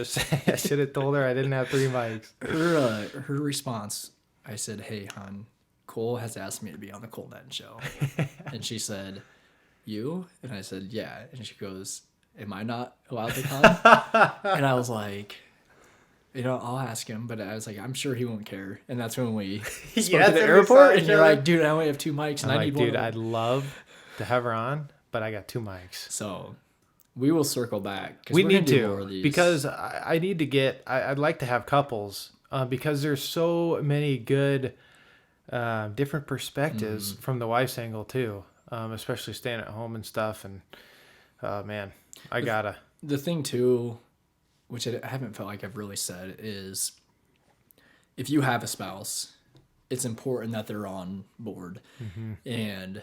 told her I didn't have 3 mics. Her response, I said, "Hey, hon, Cole has asked me to be on the Cole Netton show." And she said, "You?" And I said, "Yeah." And she goes, "Am I not allowed to come?" And I was like, I'll ask him, but I was like, I'm sure he won't care. And that's when we spoke at the airport, and you're like, "Dude, I only have 2 mics, and I need one." Dude, I'd love to have her on, but I got 2 mics. So we will circle back. We need to, because I need to get. I'd like to have couples because there's so many good different perspectives from the wife's angle too, especially staying at home and stuff. And man, I gotta. The thing too, which I haven't felt like I've really said, is if you have a spouse, it's important that they're on board. And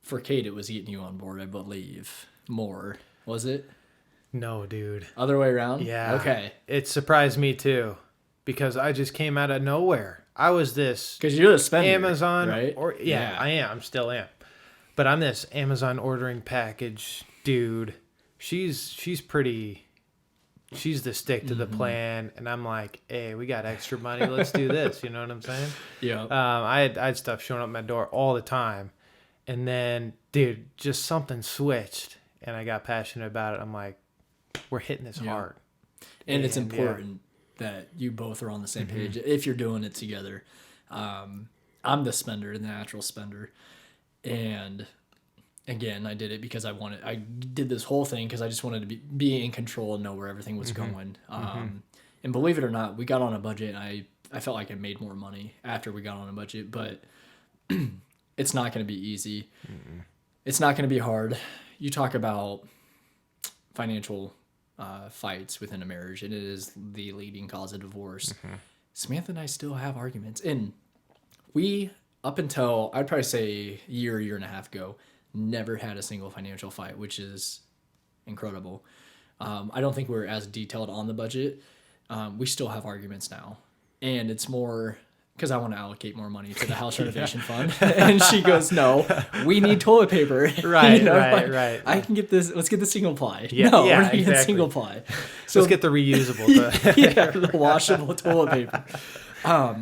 for Kate, it was getting you on board, I believe. More. Was it? No, dude. Other way around? Yeah. Okay. It surprised me too, because I just came out of nowhere. I was this Because you're a spender, Amazon, right? I am, still am. But I'm this Amazon ordering package dude. She's pretty. She's the stick to the plan, and I'm like, hey, we got extra money. Let's do this. You know what I'm saying? Yeah. I had stuff showing up at my door all the time, and then, dude, just something switched, and I got passionate about it. I'm like, we're hitting this hard. And it's important that you both are on the same page if you're doing it together. I'm the spender, the natural spender. And again, I did it because I did this whole thing because I just wanted to be in control and know where everything was going. And believe it or not, we got on a budget, and I felt like I made more money after we got on a budget, but it's not going to be easy. It's not going to be hard. You talk about financial fights within a marriage, and it is the leading cause of divorce. Samantha and I still have arguments, and we, up until I'd probably say a year and a half ago, never had a single financial fight, which is incredible. I don't think we're as detailed on the budget. We still have arguments now, and it's more because I want to allocate more money to the house renovation fund. And she goes, "No, we need toilet paper." Right, right. I can get this. Let's get the single ply. Yeah, no, yeah, we're getting exactly. single ply. So Let's get the reusable. yeah, the washable toilet paper.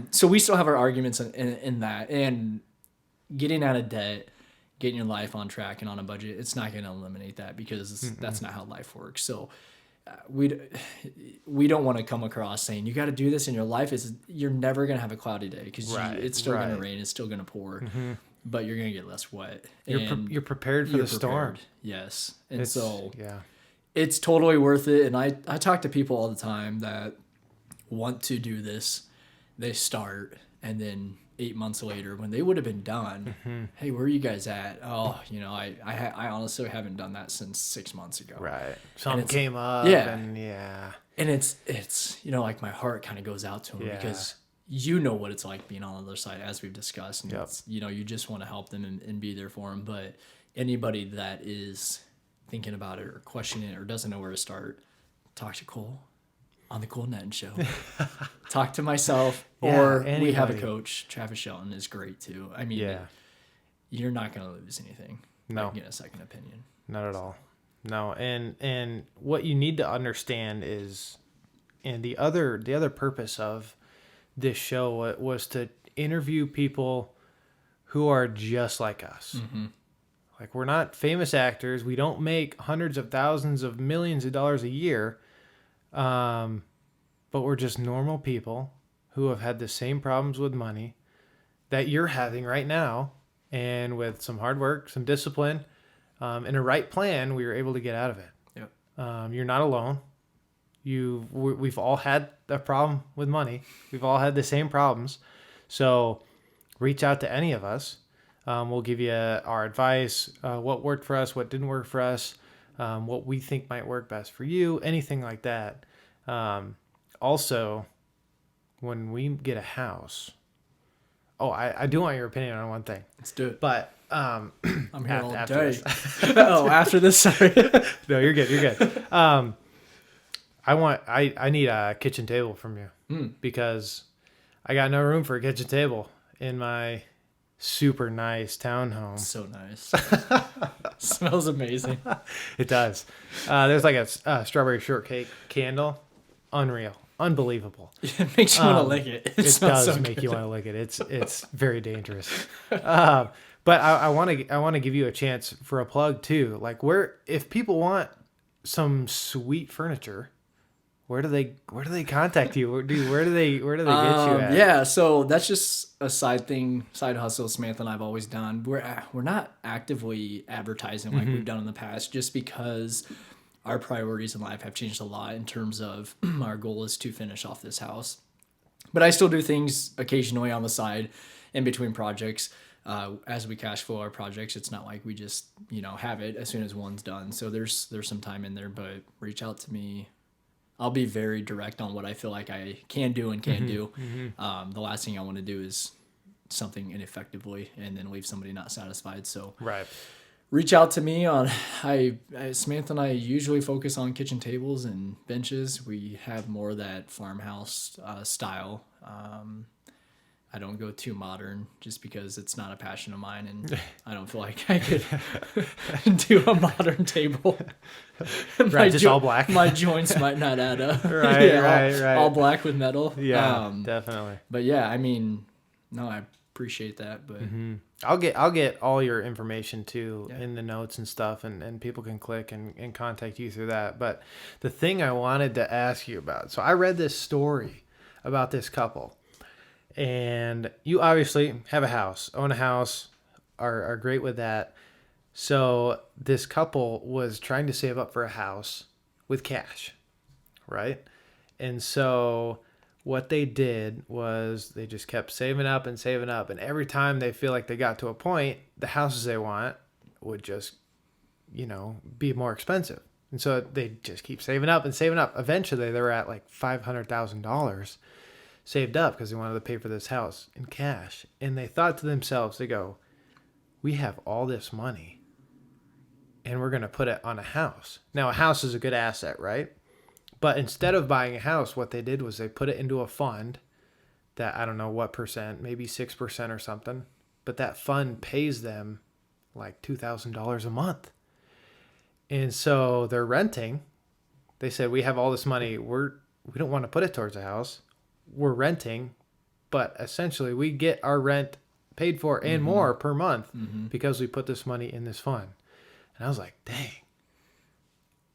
So we still have our arguments in that, and getting out of debt, getting your life on track and on a budget, it's not going to eliminate that because that's not how life works. So we don't want to come across saying you got to do this in your life. You're never going to have a cloudy day because it's still going to rain, it's still going to pour, but you're going to get less wet. You're prepared for the storm. Yes, and so yeah, it's totally worth it. And I talk to people all the time that want to do this. They start, and then 8 months later, when they would have been done, hey, where are you guys at? Oh, I honestly haven't done that since 6 months ago. Right. Something came up. And it's like my heart kind of goes out to them because you know what it's like being on the other side, as we've discussed. And it's, you just want to help them and be there for them. But anybody that is thinking about it or questioning it or doesn't know where to start, talk to Cole. on the Cole Netton Show. Talk to myself, Yeah, or we have a anybody. coach. Travis Shelton is great too. I mean, Yeah. you're not going to lose anything. No. By getting a second opinion. Not at all. No, and what you need to understand is, and the other purpose of this show was to interview people who are just like us. Mm-hmm. Like, we're not famous actors. We don't make hundreds of thousands of millions of dollars a year. But we're just normal people who have had the same problems with money that you're having right now. And with some hard work, some discipline, and a right plan, we were able to get out of it. Yep. You're not alone. We've all had a problem with money. We've all had the same problems. So reach out to any of us. We'll give you our advice, what worked for us, what didn't work for us, what we think might work best for you, anything like that. Also, when we get a house, I do want your opinion on one thing. Let's do it. But I'm here all after day. Oh, after this, sorry. no, you're good. You're good. I need a kitchen table from you because I got no room for a kitchen table in my super nice townhome. So nice. Smells amazing. It does. There's like a strawberry shortcake candle. Unreal. Unbelievable. It makes you want to lick it. It smells does so make good. you want to lick it. It's very dangerous. But I want to give you a chance for a plug too. Like, if people want some sweet furniture, where do they contact you? Where do they get you at? Yeah, so that's just a side hustle Samantha and I've always done. We're not actively advertising like we've done in the past, just because our priorities in life have changed a lot in terms of our goal is to finish off this house. But I still do things occasionally on the side in between projects. As we cash flow our projects, it's not like we just, have it as soon as one's done. So there's some time in there, but reach out to me. I'll be very direct on what I feel like I can do and can't do. The last thing I want to do is something ineffectively and then leave somebody not satisfied. So Right. reach out to me on Samantha and I usually focus on kitchen tables and benches. We have more of that farmhouse style. I don't go too modern just because it's not a passion of mine, and I don't feel like I could do a modern table. Right, just all black. My joints might not add up. Right, right. All black with metal. Yeah, definitely. But yeah, I mean, no, I appreciate that. But I'll get all your information too Yeah. in the notes and stuff, and people can click and contact you through that. But the thing I wanted to ask you about, so I read this story about this couple, and you obviously have a house, own a house, are great with that. So this couple was trying to save up for a house with cash, right? And so what they did was they just kept saving up, and every time they feel like they got to a point, the houses they want would just, be more expensive. And so they just keep saving up. Eventually they were at like $500,000 saved up because they wanted to pay for this house in cash. And they thought to themselves, they go, we have all this money and we're going to put it on a house. Now, a house is a good asset, right? But instead of buying a house, what they did was they put it into a fund that, I don't know what percent, maybe 6% or something. But that fund pays them like $2,000 a month. And so they're renting. They said, we have all this money. We don't want to put it towards a house. We're renting. But essentially, we get our rent paid for and more per month because we put this money in this fund. And I was like, dang.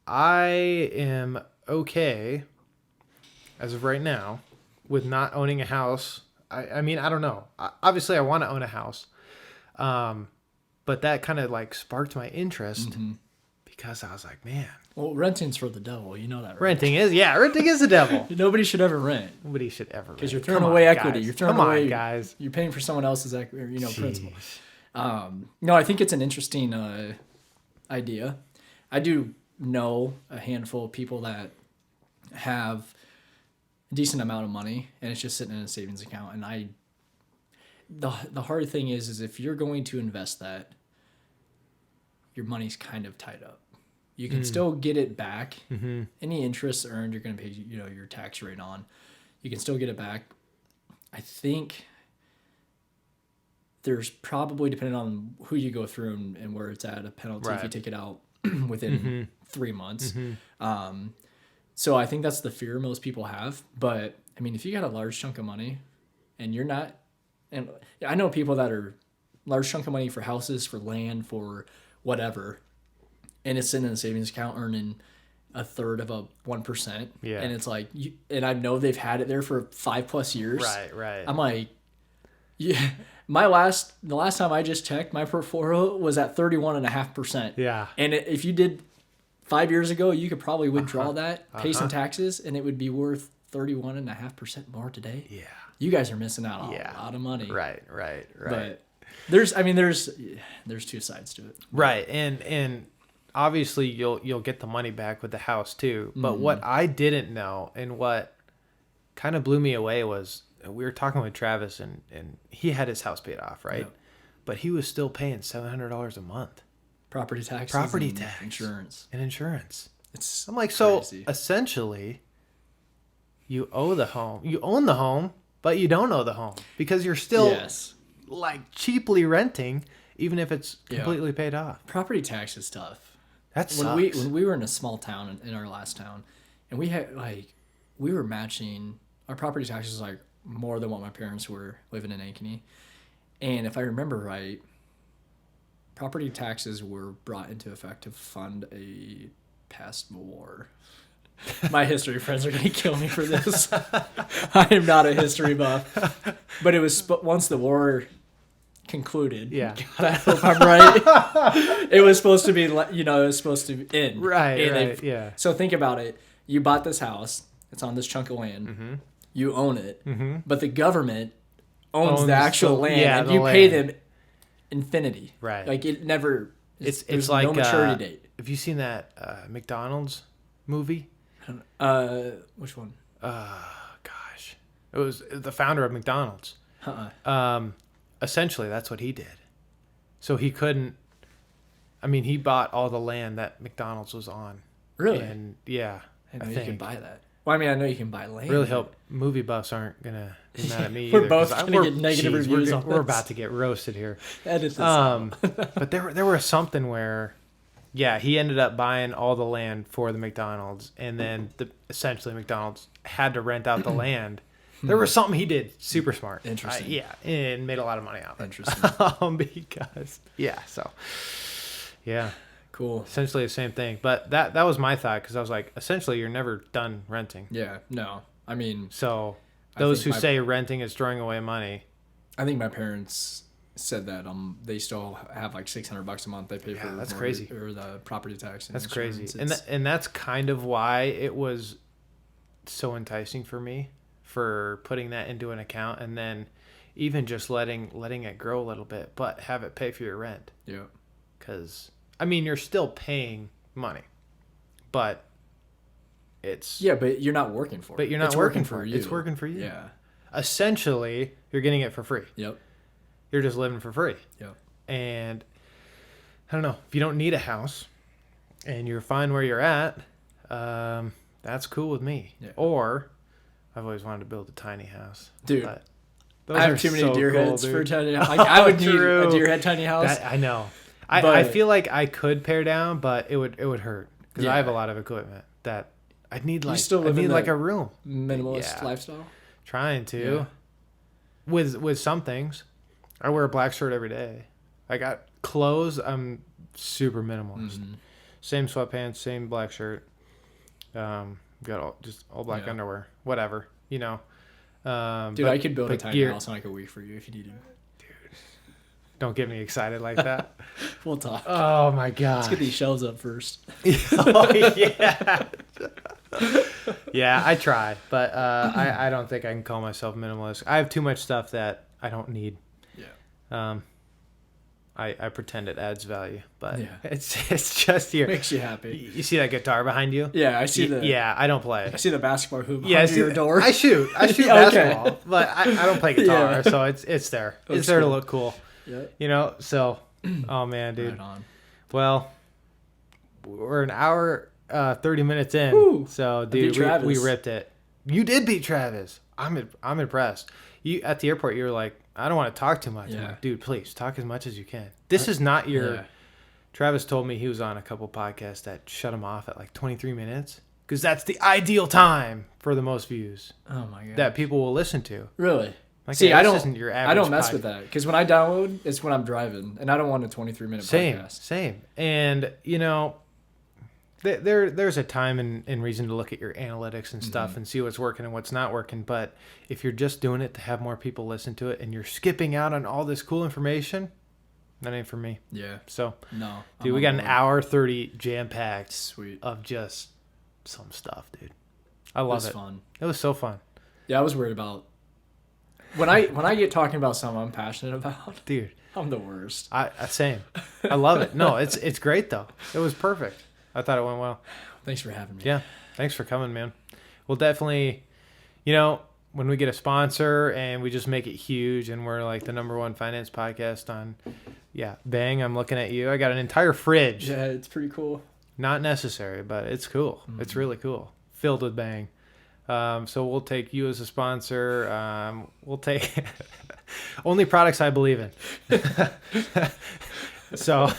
I am okay as of right now with not owning a house. I mean, I don't know. Obviously, I want to own a house. But that kind of like sparked my interest because I was like, man. Well, renting's for the devil. You know that, right? Renting is the devil. Nobody should ever rent. Nobody should ever rent. Because you're throwing away equity. Guys. You're throwing Come away, on, guys. You're paying for someone else's principal. Jeez. No, I think it's an interesting idea. I do know a handful of people that have a decent amount of money and it's just sitting in a savings account. And the hard thing is if you're going to invest that, your money's kind of tied up. You can still get it back. Any interest earned, you're going to pay, your tax rate on. You can still get it back. I think there's probably, depending on who you go through and where it's at, a penalty if you take it out within 3 months. So I think that's the fear most people have. But I mean, if you got a large chunk of money and you're not, and I know people that are large chunk of money for houses, for land, for whatever, and it's in a savings account earning a third of a 1%. Yeah. And it's like, and I know they've had it there for 5+ years. Right. I'm like, yeah. The last time I just checked, my portfolio was at 31.5%. Yeah. And if you did 5 years ago, you could probably withdraw that, pay some taxes, and it would be worth 31.5% more today. Yeah. You guys are missing out on a lot of money. Right. But there's two sides to it. Right. And obviously you'll get the money back with the house too. But what I didn't know and what kind of blew me away was we were talking with Travis and he had his house paid off, right? Yep. But he was still paying $700 a month. Property tax. Insurance. I'm like, crazy. So essentially you own the home, but you don't own the home because you're still like cheaply renting, even if it's completely paid off. Property tax is tough. That sucks. When we were in a small town in our last town, and we were matching our property taxes like more than what my parents were living in Ankeny. And if I remember right, property taxes were brought into effect to fund a past war. My history friends are going to kill me for this. I am not a history buff. But it was once the war concluded. Yeah. God, I hope I'm right. It was supposed to be, it was supposed to end. Right, yeah. So think about it. You bought this house. It's on this chunk of land. You own it. But the government owns the actual land. And you pay them infinity. Right. Like it never, it's like no maturity date. Have you seen that McDonald's movie? Which one? Gosh. It was the founder of McDonald's. Essentially, that's what he did. So he couldn't... I mean, he bought all the land that McDonald's was on. Really? And, yeah, I think you can buy that. Well, I mean, I know you can buy land. Really hope movie buffs aren't going to be mad at me We're either. both going to get negative reviews on this. We're about to get roasted here. Edit this out. But there was something where... Yeah, he ended up buying all the land for the McDonald's, and then essentially McDonald's had to rent out the land. There was something he did super smart. Interesting. And made a lot of money out of it. Interesting. Because, Cool. Essentially the same thing. But that was my thought, because I was like, essentially you're never done renting. Yeah, no. I mean... So those who say renting is throwing away money. I think my parents... said that they still have like $600 a month they pay for that's crazy. Or the property tax. That's crazy. And that's kind of why it was so enticing for me for putting that into an account, and then even just letting it grow a little bit, but have it pay for your rent. Yeah. Because I mean, you're still paying money, but it's but you're not working for it. But you're not working for you. It's working for you. Yeah. Essentially, you're getting it for free. Yep. You're just living for free. Yep. And I don't know, if you don't need a house and you're fine where you're at, that's cool with me. Yeah. Or I've always wanted to build a tiny house. Dude, I have too many deer heads for a tiny house. Like, I would need a deer head tiny house. I know. I feel like I could pare down, but it would hurt because I have a lot of equipment that I'd need like a room. Minimalist lifestyle. Trying to. Yeah. With some things. I wear a black shirt every day. I got clothes. I'm super minimalist. Same sweatpants, same black shirt. Got all black underwear. Whatever, Dude, I could build a tiny house in like a week for you if you needed. Dude, don't get me excited like that. We'll talk. Oh my god. Let's get these shelves up first. Yeah. Yeah, I try, but I don't think I can call myself minimalist. I have too much stuff that I don't need. I pretend it adds value, but it's just here. Makes you happy. You see that guitar behind you? Yeah, I see the. Yeah, I don't play. I see the basketball hoop behind your door. I shoot basketball, but I don't play guitar, so it's there. It's there to look cool. Yeah. So, oh man, dude. Right on. Well, we're an hour 30 minutes in. Woo. So beat dude, we Travis. ripped it. You did beat Travis. I'm impressed. You at the airport, you were like, I don't want to talk too much. I'm Yeah. like, dude, please talk as much as you can. This is not your. Yeah. Travis told me he was on a couple podcasts that shut him off at like 23 minutes because that's the ideal time for the most views Oh my god. that people will listen to. Really? Like, See, yeah, I this don't. isn't your I don't average mess pod- with that because when I download, it's when I'm driving, and I don't want a 23-minute Same, podcast. same. And there's a time and reason to look at your analytics and stuff and see what's working and what's not working. But if you're just doing it to have more people listen to it and you're skipping out on all this cool information, that ain't for me. Yeah. So, No. dude, we got an hour 30 jam packed Sweet. of just some stuff, dude. I It love was it. fun. It was so fun, Yeah, I was worried about when I get talking about something I'm passionate about. dude. I'm the worst. Same. I love it. No, it's great though. It was perfect. I thought it went well. Thanks for having me. Yeah. Thanks for coming, man. We'll definitely, when we get a sponsor and we just make it huge and we're like the #1 finance podcast on, Bang, I'm looking at you. I got an entire fridge. Yeah, it's pretty cool. Not necessary, but it's cool. It's really cool. Filled with Bang. So we'll take you as a sponsor. We'll take only products I believe in. So,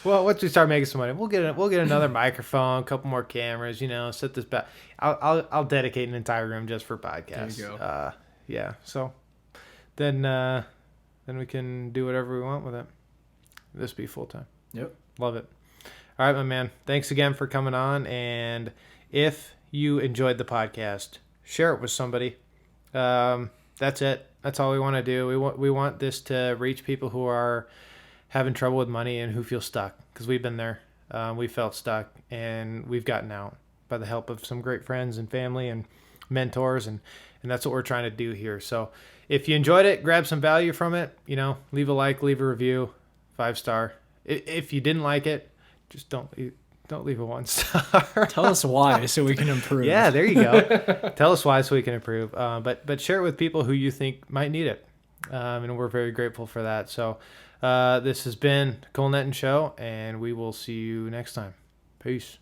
well, once we start making some money, we'll get another microphone, a couple more cameras. Set this back. I'll dedicate an entire room just for podcasts. There you go. Yeah. So then we can do whatever we want with it. This be full time. Yep. Love it. All right, my man. Thanks again for coming on. And if you enjoyed the podcast, share it with somebody. That's it. That's all we want to do. We want this to reach people who are having trouble with money and who feel stuck, because we've been there. We felt stuck and we've gotten out by the help of some great friends and family and mentors, and that's what we're trying to do here. So if you enjoyed it, grab some value from it, leave a like, leave a review, 5-star. If you didn't like it, just don't leave a 1-star. Tell us why so we can improve. Yeah, there you go. Tell us why so we can improve. But share it with people who you think might need it. And we're very grateful for that. So this has been Cole Netton Show, and we will see you next time. Peace.